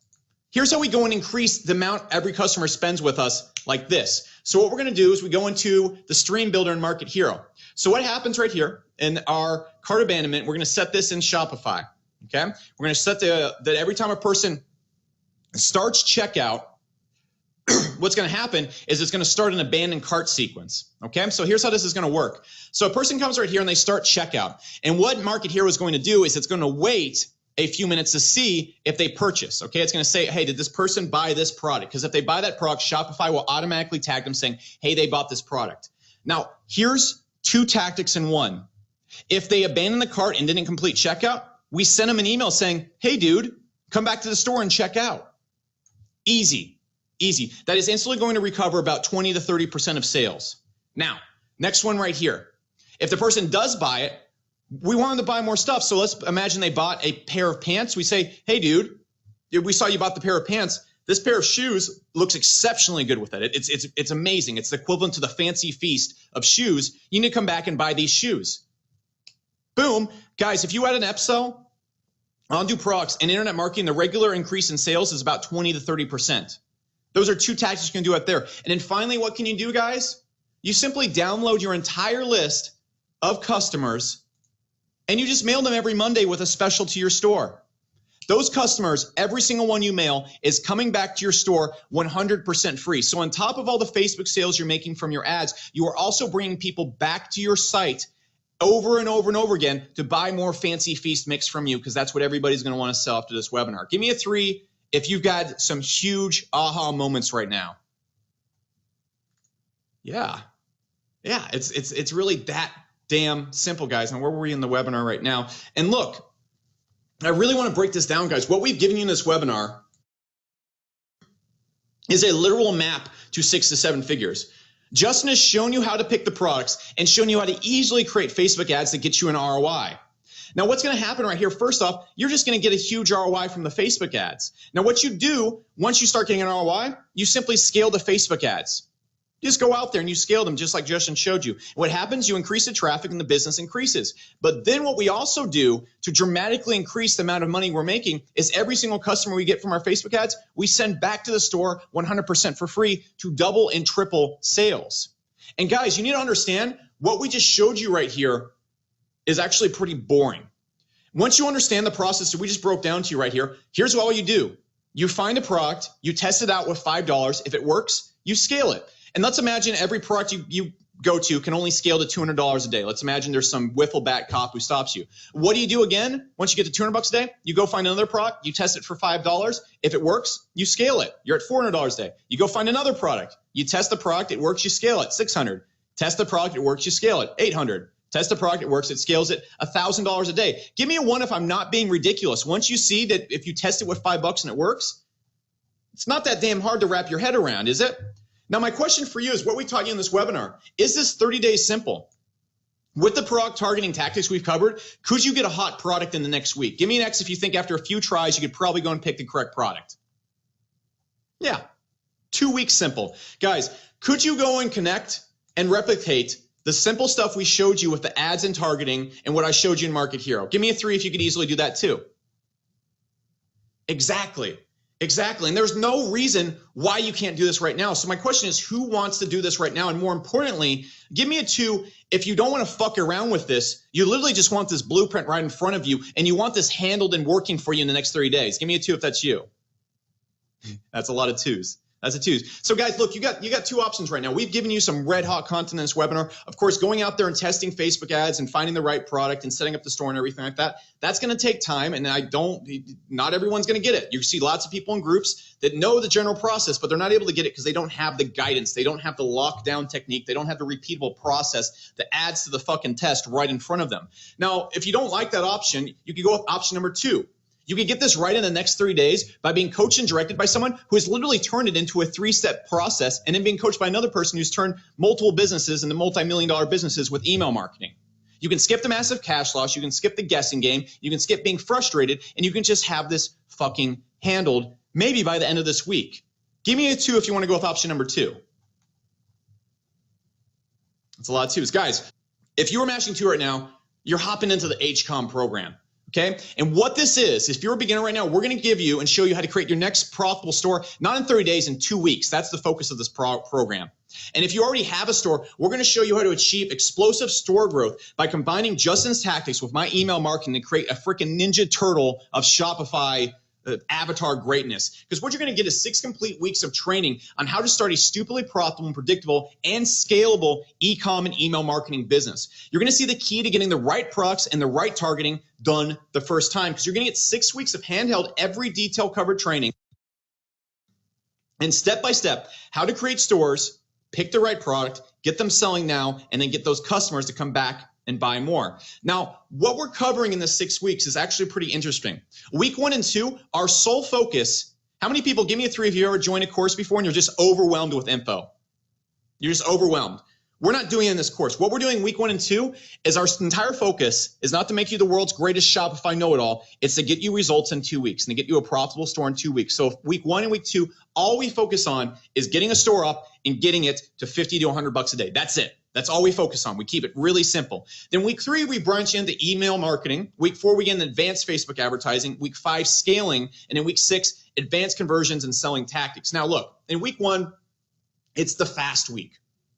Here's how we go and increase the amount every customer spends with us like this. So what we're going to do is we go into the stream builder in Markethero. So what happens right here in our cart abandonment, we're going to set this in Shopify. Okay, we're going to set that every time a person starts checkout, what's going to happen is it's going to start an abandoned cart sequence. Okay, so here's how this is going to work. So a person comes right here and they start checkout. And what Markethero is going to do is it's going to wait a few minutes to see if they purchase. Okay, it's going to say, hey, did this person buy this product? Because if they buy that product, Shopify will automatically tag them saying, hey, they bought this product. Now, here's 2 tactics in 1. If they abandon the cart and didn't complete checkout, we send them an email saying, hey, dude, come back to the store and check out. Easy, easy. That is instantly going to recover about 20 to 30% of sales. Now, next one right here. If the person does buy it, we want them to buy more stuff. So let's imagine they bought a pair of pants. We say, hey, dude, we saw you bought the pair of pants. This pair of shoes looks exceptionally good with it. It's amazing. It's the equivalent to the fancy feast of shoes. You need to come back and buy these shoes. Boom. Guys, if you had an upsell on do products and internet marketing, the regular increase in sales is about 20 to 30%. Those are 2 tactics you can do out there. And then finally, what can you do, guys? You simply download your entire list of customers and you just mail them every Monday with a special to your store. Those customers, every single one you mail is coming back to your store 100% free. So on top of all the Facebook sales you're making from your ads, you are also bringing people back to your site over and over and over again to buy more fancy feast mix from you, because that's what everybody's going to want to sell after this webinar. Give me a 3 if you've got some huge aha moments right now. Yeah, it's really that damn simple, guys. And where were we in the webinar right now? And look, I really want to break this down, guys. What we've given you in this webinar is a literal map to 6 to 7 figures. Justin has shown you how to pick the products and shown you how to easily create Facebook ads that get you an ROI. Now, what's going to happen right here, first off, you're just going to get a huge ROI from the Facebook ads. Now, what you do once you start getting an ROI, you simply scale the Facebook ads. You just go out there and you scale them just like Justin showed you. What happens, you increase the traffic and the business increases. But then what we also do to dramatically increase the amount of money we're making is every single customer we get from our Facebook ads, we send back to the store 100% for free to double and triple sales. And guys, you need to understand what we just showed you right here is actually pretty boring. Once you understand the process that we just broke down to you right here, here's all you do. You find a product, you test it out with $5. If it works, you scale it. And let's imagine every product you go to can only scale to $200 a day. Let's imagine there's some wiffle bat cop who stops you. What do you do again? Once you get to $200 a day, you go find another product, you test it for $5. If it works, you scale it. You're at $400 a day. You go find another product. You test the product, it works, you scale it, $600. Test the product, it works, you scale it, $800. Test the product, it works, it scales it, $1,000 a day. Give me a 1 if I'm not being ridiculous. Once you see that if you test it with $5 and it works, it's not that damn hard to wrap your head around, is it? Now, my question for you is what we taught you in this webinar. Is this 30 days simple? With the product targeting tactics we've covered, could you get a hot product in the next week? Give me an X if you think after a few tries, you could probably go and pick the correct product. Yeah, 2 weeks simple. Guys, could you go and connect and replicate the simple stuff we showed you with the ads and targeting and what I showed you in Markethero? Give me a 3 if you could easily do that too. Exactly. Exactly. And there's no reason why you can't do this right now. So my question is, who wants to do this right now? And more importantly, give me a 2 if you don't want to fuck around with this. You literally just want this blueprint right in front of you, and you want this handled and working for you in the next 30 days. Give me a 2 if that's you. That's a lot of 2s. That's a 2s. So guys, look, you got 2 options right now. We've given you some red hot content in this webinar. Of course, going out there and testing Facebook ads and finding the right product and setting up the store and everything like that, that's going to take time. And not everyone's going to get it. You see lots of people in groups that know the general process, but they're not able to get it because they don't have the guidance. They don't have the lockdown technique. They don't have the repeatable process that adds to the fucking test right in front of them. Now, if you don't like that option, you can go with option number 2. You can get this right in the next 3 days by being coached and directed by someone who has literally turned it into a 3-step process, and then being coached by another person who's turned multiple businesses into multi-million-dollar businesses with email marketing. You can skip the massive cash loss. You can skip the guessing game. You can skip being frustrated, and you can just have this fucking handled maybe by the end of this week. Give me a 2 if you want to go with option number 2. That's a lot of 2s. Guys, if you are mashing 2 right now, you're hopping into the HCOM program. Okay. And what this is, if you're a beginner right now, we're going to give you and show you how to create your next profitable store, not in 30 days, in 2 weeks. That's the focus of this program. And if you already have a store, we're going to show you how to achieve explosive store growth by combining Justin's tactics with my email marketing to create a freaking ninja turtle of Shopify avatar greatness. Because what you're going to get is 6 complete weeks of training on how to start a stupidly profitable and predictable and scalable e-com and email marketing business. You're going to see the key to getting the right products and the right targeting done the first time, because you're going to get 6 weeks of handheld, every detail covered training and step-by-step how to create stores, pick the right product, get them selling now, and then get those customers to come back and buy more. Now, what we're covering in the 6 weeks is actually pretty interesting. Week 1 and 2, our sole focus. How many people, give me a 3 if you ever joined a course before and you're just overwhelmed with info? You're just overwhelmed. We're not doing it in this course. What we're doing week 1 and 2 is our entire focus is not to make you the world's greatest Shopify know-it-all. It's to get you results in 2 weeks and to get you a profitable store in 2 weeks. So week 1 and week 2, all we focus on is getting a store up and getting it to 50 to 100 bucks a day. That's it. That's all we focus on. We keep it really simple. Then week 3, we branch into email marketing. Week 4, we get into advanced Facebook advertising. Week 5, scaling. And in week 6, advanced conversions and selling tactics. Now look, in week 1, it's the fast week.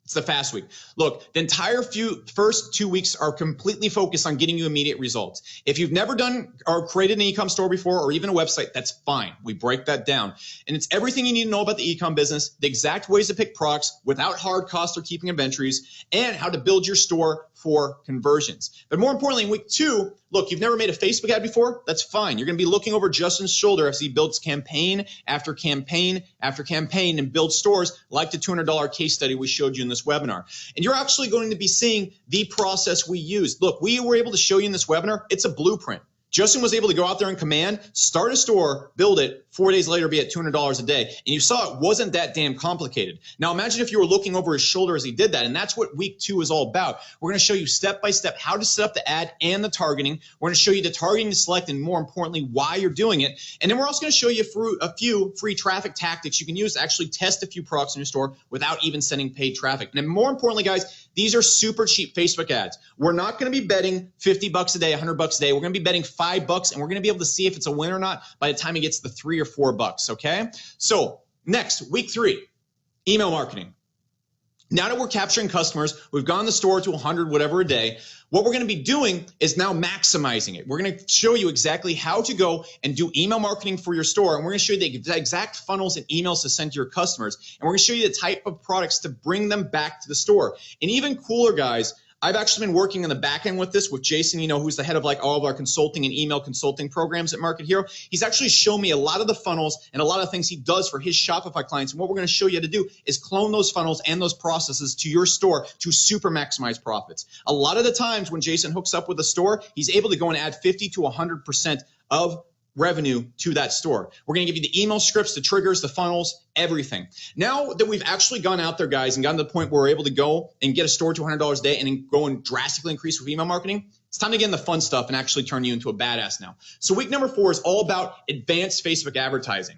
It's the fast week. Look, the entire first 2 weeks are completely focused on getting you immediate results. If you've never done or created an e-com store before, or even a website, that's fine. We break that down. And it's everything you need to know about the e-com business, the exact ways to pick products without hard costs or keeping inventories, and how to build your store for conversions. But more importantly, in week 2, look, you've never made a Facebook ad before? That's fine. You're going to be looking over Justin's shoulder as he builds campaign after campaign after campaign and builds stores like the $200 case study we showed you in this webinar. And you're actually going to be seeing the process we used. Look, we were able to show you in this webinar, it's a blueprint. Justin was able to go out there in command, start a store, build it, 4 days later be at $200 a day. And you saw it wasn't that damn complicated. Now imagine if you were looking over his shoulder as he did that, and that's what week 2 is all about. We're going to show you step by step how to set up the ad and the targeting. We're going to show you the targeting to select, and more importantly, why you're doing it. And then we're also going to show you a few free traffic tactics you can use to actually test a few products in your store without even sending paid traffic. And then more importantly, guys, these are super cheap Facebook ads. We're not going to be betting 50 bucks a day, 100 bucks a day. We're going to be betting $5, and we're going to be able to see if it's a win or not by the time it gets to 3 or 4 bucks, okay? So next, week 3, email marketing. Now that we're capturing customers, we've gone the store to 100, whatever a day, what we're going to be doing is now maximizing it. We're going to show you exactly how to go and do email marketing for your store. And we're going to show you the exact funnels and emails to send to your customers. And we're going to show you the type of products to bring them back to the store. And even cooler, guys, I've actually been working on the back end with this with Jason, who's the head of like all of our consulting and email consulting programs at Markethero. He's actually shown me a lot of the funnels and a lot of things he does for his Shopify clients. And what we're going to show you how to do is clone those funnels and those processes to your store to super maximize profits. A lot of the times when Jason hooks up with a store, he's able to go and add 50 to 100% of revenue to that store. We're going to give you the email scripts, the triggers, the funnels, everything. Now that we've actually gone out there, guys, and gotten to the point where we're able to go and get a store to $100 a day and then go and drastically increase with email marketing, it's time to get in the fun stuff and actually turn you into a badass now. So week number 4 is all about advanced Facebook advertising.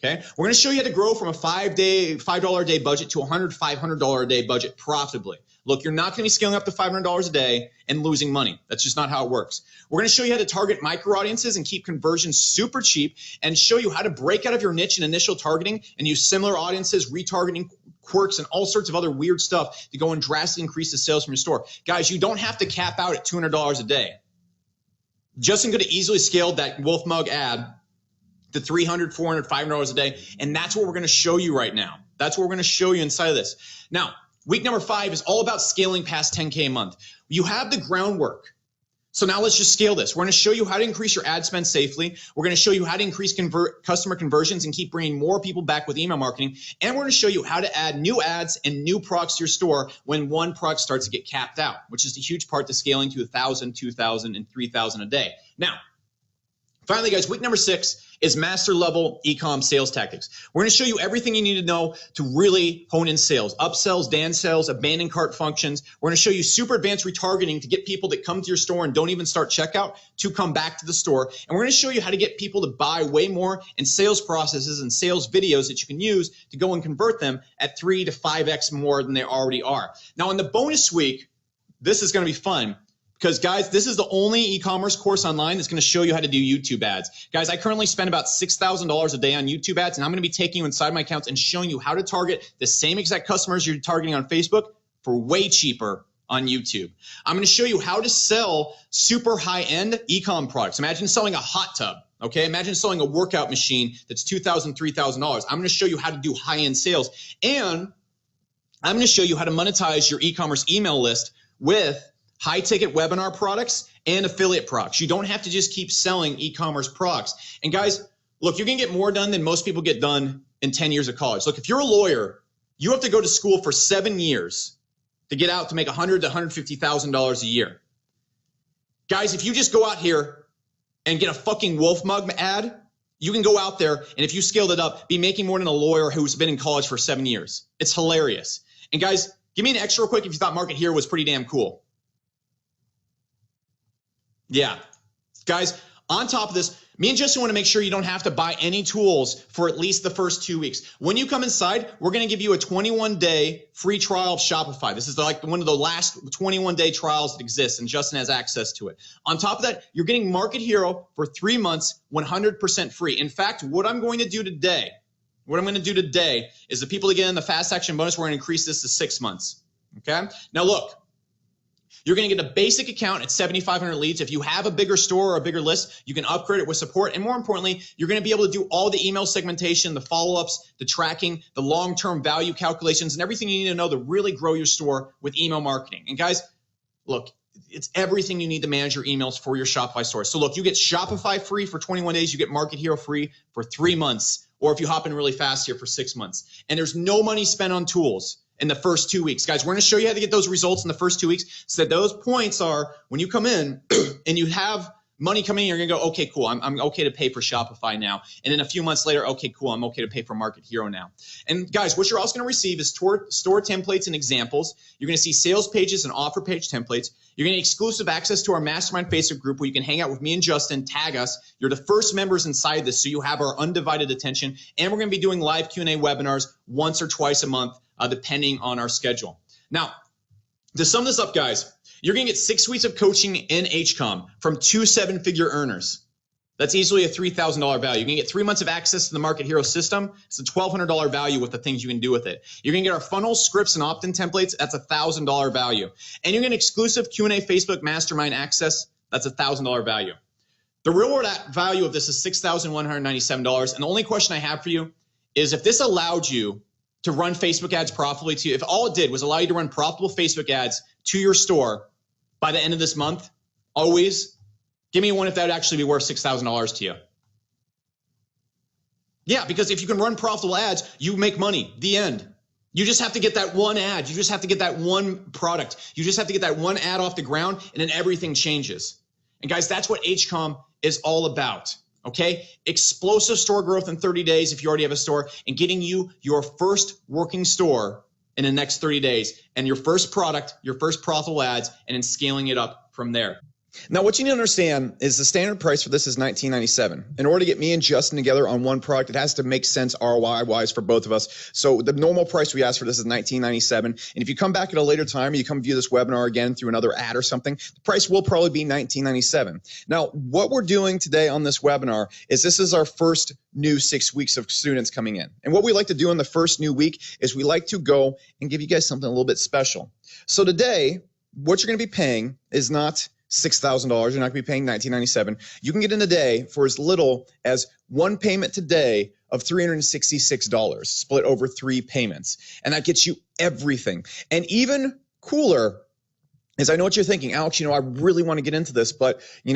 Okay, we're going to show you how to grow from a $5 a day budget to $500 a day budget profitably. Look, you're not going to be scaling up to $500 a day and losing money. That's just not how it works. We're going to show you how to target micro audiences and keep conversions super cheap, and show you how to break out of your niche and initial targeting and use similar audiences, retargeting quirks, and all sorts of other weird stuff to go and drastically increase the sales from your store. Guys, you don't have to cap out at $200 a day. Justin could have easily scaled that Wolf Mug ad to $300, $400, $500 a day, and that's what we're going to show you right now. That's what we're going to show you inside of this. Now, week number 5 is all about scaling past 10K a month. You have the groundwork. So now let's just scale this. We're going to show you how to increase your ad spend safely. We're going to show you how to increase customer conversions and keep bringing more people back with email marketing. And we're going to show you how to add new ads and new products to your store when one product starts to get capped out, which is a huge part to scaling to 1,000, 2,000, and 3,000 a day. Now, finally, guys, week number 6 is master level e-com sales tactics. We're going to show you everything you need to know to really hone in sales, upsells, down sells, abandoned cart functions. We're going to show you super advanced retargeting to get people that come to your store and don't even start checkout to come back to the store. And we're going to show you how to get people to buy way more in sales processes and sales videos that you can use to go and convert them at 3 to 5x more than they already are. Now, in the bonus week, this is going to be fun. Because, guys, this is the only e-commerce course online that's going to show you how to do YouTube ads. Guys, I currently spend about $6,000 a day on YouTube ads, and I'm going to be taking you inside my accounts and showing you how to target the same exact customers you're targeting on Facebook for way cheaper on YouTube. I'm going to show you how to sell super high-end e-com products. Imagine selling a hot tub. Okay, imagine selling a workout machine that's $2,000, $3,000. I'm going to show you how to do high-end sales, and I'm going to show you how to monetize your e-commerce email list with high-ticket webinar products and affiliate products. You don't have to just keep selling e-commerce products. And guys, look, you're going to get more done than most people get done in 10 years of college. Look, if you're a lawyer, you have to go to school for 7 years to get out to make $100,000 to $150,000 a year. Guys, if you just go out here and get a fucking Wolf Mug ad, you can go out there, and if you scaled it up, be making more than a lawyer who's been in college for 7 years. It's hilarious. And guys, give me an X real quick if you thought Markethero was pretty damn cool. Yeah, guys, on top of this, me and Justin want to make sure you don't have to buy any tools for at least the first 2 weeks. When you come inside, we're going to give you a 21-day free trial of Shopify. This is like one of the last 21-day trials that exists, and Justin has access to it. On top of that, you're getting Markethero for 3 months, 100% free. In fact, what I'm going to do today is the people that get in the fast action bonus, we're going to increase this to 6 months. Okay? Now look. You're going to get a basic account at 7,500 leads. If you have a bigger store or a bigger list, you can upgrade it with support. And more importantly, you're going to be able to do all the email segmentation, the follow-ups, the tracking, the long-term value calculations, and everything you need to know to really grow your store with email marketing. And guys, look, it's everything you need to manage your emails for your Shopify store. So look, you get Shopify free for 21 days. You get Markethero free for 3 months. Or if you hop in really fast here, for 6 months. And there's no money spent on tools in the first 2 weeks. Guys, we're going to show you how to get those results in the first 2 weeks so that those points are when you come in and you have money coming in, you're going to go, okay, cool, I'm okay to pay for Shopify now. And then a few months later, okay, cool, I'm okay to pay for Markethero now. And guys, what you're also going to receive is store templates and examples. You're going to see sales pages and offer page templates. You're going to get exclusive access to our Mastermind Facebook group where you can hang out with me and Justin, tag us. You're the first members inside this, so you have our undivided attention. And we're going to be doing live Q&A webinars once or twice a month, depending on our schedule. Now, to sum this up, guys, you're going to get 6 weeks of coaching in HCOM from 2 7-figure earners. That's easily a $3,000 value. You're going to get 3 months of access to the Markethero system. It's a $1,200 value with the things you can do with it. You're going to get our funnels, scripts, and opt-in templates. That's a $1,000 value. And you're going to get exclusive Q&A Facebook Mastermind access. That's a $1,000 value. The real world value of this is $6,197. And the only question I have for you is if this allowed you to run Facebook ads profitably to you, if all it did was allow you to run profitable Facebook ads to your store by the end of this month, always, give me one if that would actually be worth $6,000 to you. Yeah, because if you can run profitable ads, you make money, the end. You just have to get that one ad. You just have to get that one product. You just have to get that one ad off the ground, and then everything changes. And guys, that's what HCOM is all about. Okay, explosive store growth in 30 days if you already have a store, and getting you your first working store in the next 30 days, and your first product, your first profitable ads, and then scaling it up from there. Now, what you need to understand is the standard price for this is $19.97. In order to get me and Justin together on one product, it has to make sense ROI-wise for both of us. So the normal price we ask for this is $19.97. And if you come back at a later time or you come view this webinar again through another ad or something, the price will probably be $19.97. Now, what we're doing today on this webinar is this is our first new 6 weeks of students coming in. And what we like to do in the first new week is we like to go and give you guys something a little bit special. So today, what you're going to be paying is not $6,000. You're not going to be paying $19.97. You can get in today for as little as one payment today of $366 split over 3 payments. And that gets you everything. And even cooler is, I know what you're thinking, Alex, I really want to get into this, but I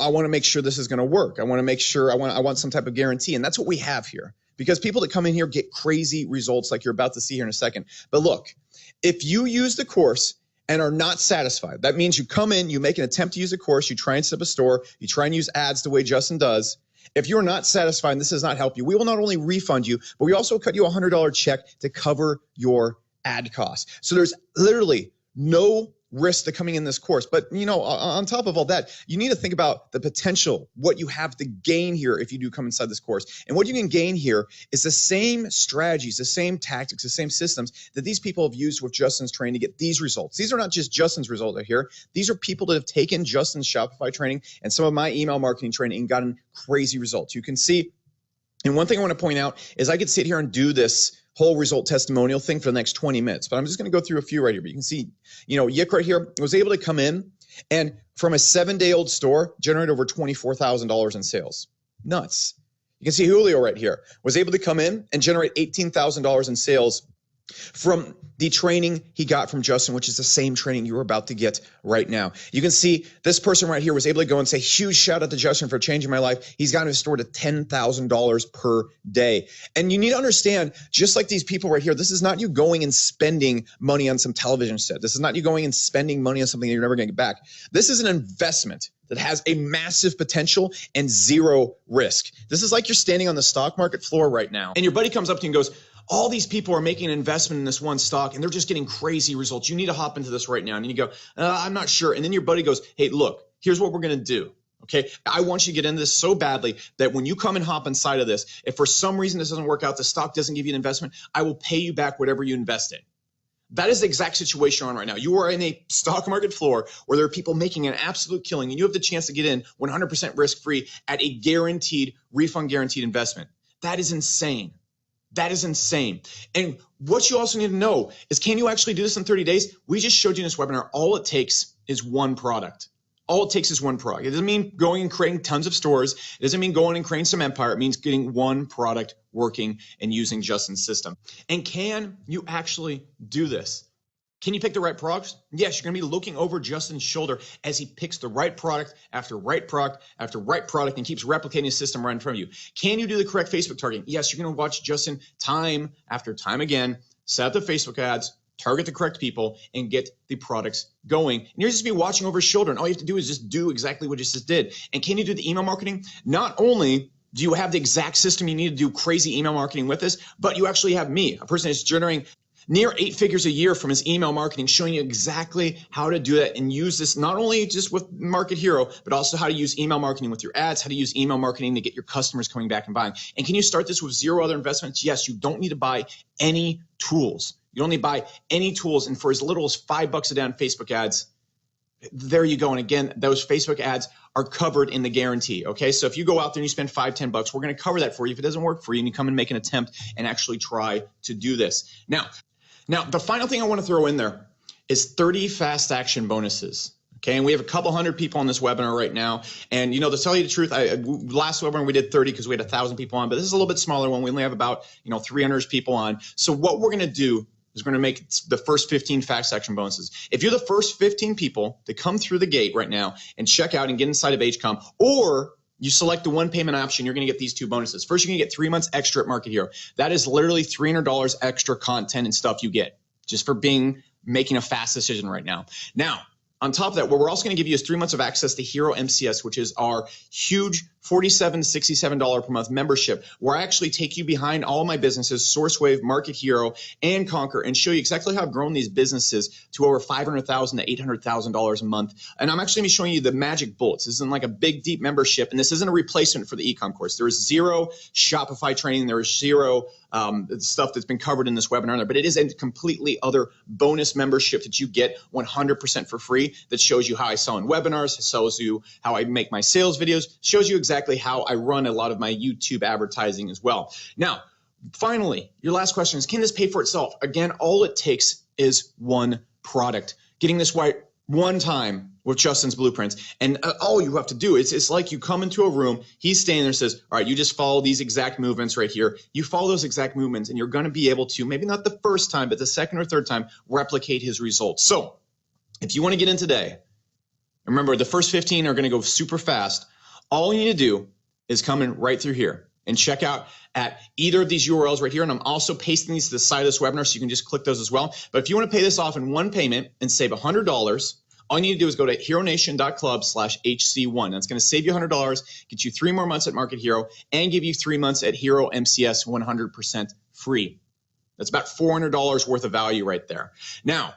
want to make sure this is going to work. I want to make sure I want some type of guarantee. And that's what we have here, because people that come in here get crazy results like you're about to see here in a second. But look, if you use the course and are not satisfied, that means you come in, you make an attempt to use a course, you try and set up a store, you try and use ads the way Justin does. If you're not satisfied and this does not help you, we will not only refund you, but we also cut you a $100 check to cover your ad costs. So there's literally no risk to coming in this course. But on top of all that, you need to think about the potential, what you have to gain here if you do come inside this course. And what you can gain here is the same strategies, the same tactics, the same systems that these people have used with Justin's training to get these results. These are not just Justin's results here. These are people that have taken Justin's Shopify training and some of my email marketing training and gotten crazy results. You can see, and one thing I want to point out is I could sit here and do this whole result testimonial thing for the next 20 minutes, but I'm just going to go through a few right here. But you can see, Yick right here was able to come in and from a 7-day-old store generate over $24,000 in sales. Nuts. You can see Julio right here was able to come in and generate $18,000 in sales from the training he got from Justin, which is the same training you're about to get right now. You can see this person right here was able to go and say, huge shout out to Justin for changing my life. He's gotten his store to $10,000 per day. And you need to understand, just like these people right here, this is not you going and spending money on some television set. This is not you going and spending money on something you're never going to get back. This is an investment that has a massive potential and zero risk. This is like you're standing on the stock market floor right now, and your buddy comes up to you and goes, all these people are making an investment in this one stock and they're just getting crazy results. You need to hop into this right now. And you go, I'm not sure. And then your buddy goes, hey, look, here's what we're going to do. Okay, I want you to get into this so badly that when you come and hop inside of this, if for some reason this doesn't work out, the stock doesn't give you an investment, I will pay you back whatever you invested. That is the exact situation you're on right now. You are in a stock market floor where there are people making an absolute killing, and you have the chance to get in 100% risk-free at a guaranteed, refund guaranteed investment. That is insane. That is insane. And what you also need to know is, can you actually do this in 30 days? We just showed you in this webinar, all it takes is one product. All it takes is one product. It doesn't mean going and creating tons of stores. It doesn't mean going and creating some empire. It means getting one product working and using Justin's system. And can you actually do this? Can you pick the right products? Yes, you're going to be looking over Justin's shoulder as he picks the right product after right product after right product and keeps replicating his system right in front of you. Can you do the correct Facebook targeting? Yes, you're going to watch Justin time after time again, set up the Facebook ads, target the correct people, and get the products going. And you're just be watching over his shoulder, and all you have to do is just do exactly what he just did. And can you do the email marketing? Not only do you have the exact system you need to do crazy email marketing with this, but you actually have me, a person that's generating near 8 figures a year from his email marketing, showing you exactly how to do that and use this not only just with Markethero, but also how to use email marketing with your ads, how to use email marketing to get your customers coming back and buying. And can you start this with zero other investments? Yes, you don't need to buy any tools. You don't need to buy any tools. And for as little as $5 a day on Facebook ads, there you go. And again, those Facebook ads are covered in the guarantee. Okay. So if you go out there and you spend $5, $10, we're going to cover that for you. If it doesn't work for you and you come and make an attempt and actually try to do this. Now, the final thing I want to throw in there is 30 fast action bonuses. Okay, and we have a couple hundred people on this webinar right now. And to tell you the truth, last webinar we did 30 because we had 1,000 people on, but this is a little bit smaller one. We only have about 300 people on. So what we're going to do is we're going to make the first 15 fast action bonuses. If you're the first 15 people to come through the gate right now and check out and get inside of HCOM, or you select the one payment option, you're going to get these 2 bonuses. First, you're going to get 3 months extra at Markethero. That is literally $300 extra content and stuff you get just for making a fast decision right now. Now, on top of that, what we're also going to give you is 3 months of access to Hero MCS, which is our huge $47, $67 per month membership, where I actually take you behind all my businesses, SourceWave, Markethero, and Conquer, and show you exactly how I've grown these businesses to over $500,000 to $800,000 a month. And I'm actually going to be showing you the magic bullets. This isn't like a big, deep membership, and this isn't a replacement for the ecom course. There is zero Shopify training. There is zero stuff that's been covered in this webinar, but it is a completely other bonus membership that you get 100% for free that shows you how I sell in webinars, shows you how I make my sales videos, shows you exactly how I run a lot of my YouTube advertising as well. Now, finally, your last question is, can this pay for itself? Again, all it takes is one product. Getting this right one time with Justin's blueprints, and all you have to do is, it's like you come into a room, he's standing there and says, all right, you just follow these exact movements right here. You follow those exact movements and you're going to be able to, maybe not the first time, but the second or third time, replicate his results. So if you want to get in today, remember the first 15 are going to go super fast. All you need to do is come in right through here and check out at either of these URLs right here. And I'm also pasting these to the side of this webinar, so you can just click those as well. But if you want to pay this off in one payment and save $100, all you need to do is go to heronation.club/HC1. That's going to save you $100, get you 3 more months at Market Hero, and give you 3 months at Hero MCS 100% free. That's about $400 worth of value right there. Now,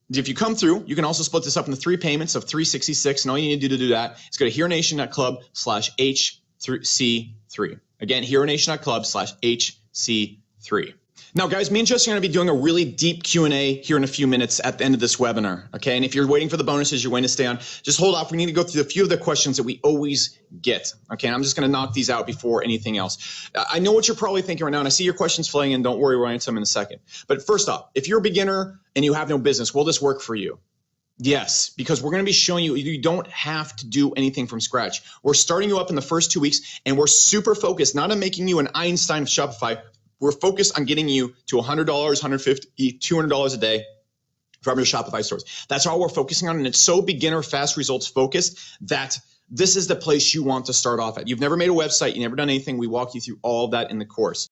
if you come through, you can also split this up into 3 payments of $366, and all you need to do that is go to heronation.club/HC3. Again, heronation.club/HC3. Now, guys, me and Justin are going to be doing a really deep Q&A here in a few minutes at the end of this webinar, okay? And if you're waiting for the bonuses, you're waiting to stay on, just hold off. We need to go through a few of the questions that we always get, okay? And I'm just going to knock these out before anything else. I know what you're probably thinking right now, and I see your questions flooding in. Don't worry, we'll answer them in a second. But first off, if you're a beginner and you have no business, will this work for you? Yes, because we're going to be showing you, you don't have to do anything from scratch. We're starting you up in the first 2 weeks, and we're super focused, not on making you an Einstein of Shopify. We're focused on getting you to $100, $150, $200 a day from your Shopify stores. That's all we're focusing on, and it's so beginner, fast results focused that this is the place you want to start off at. You've never made a website, you've never done anything. We walk you through all of that in the course.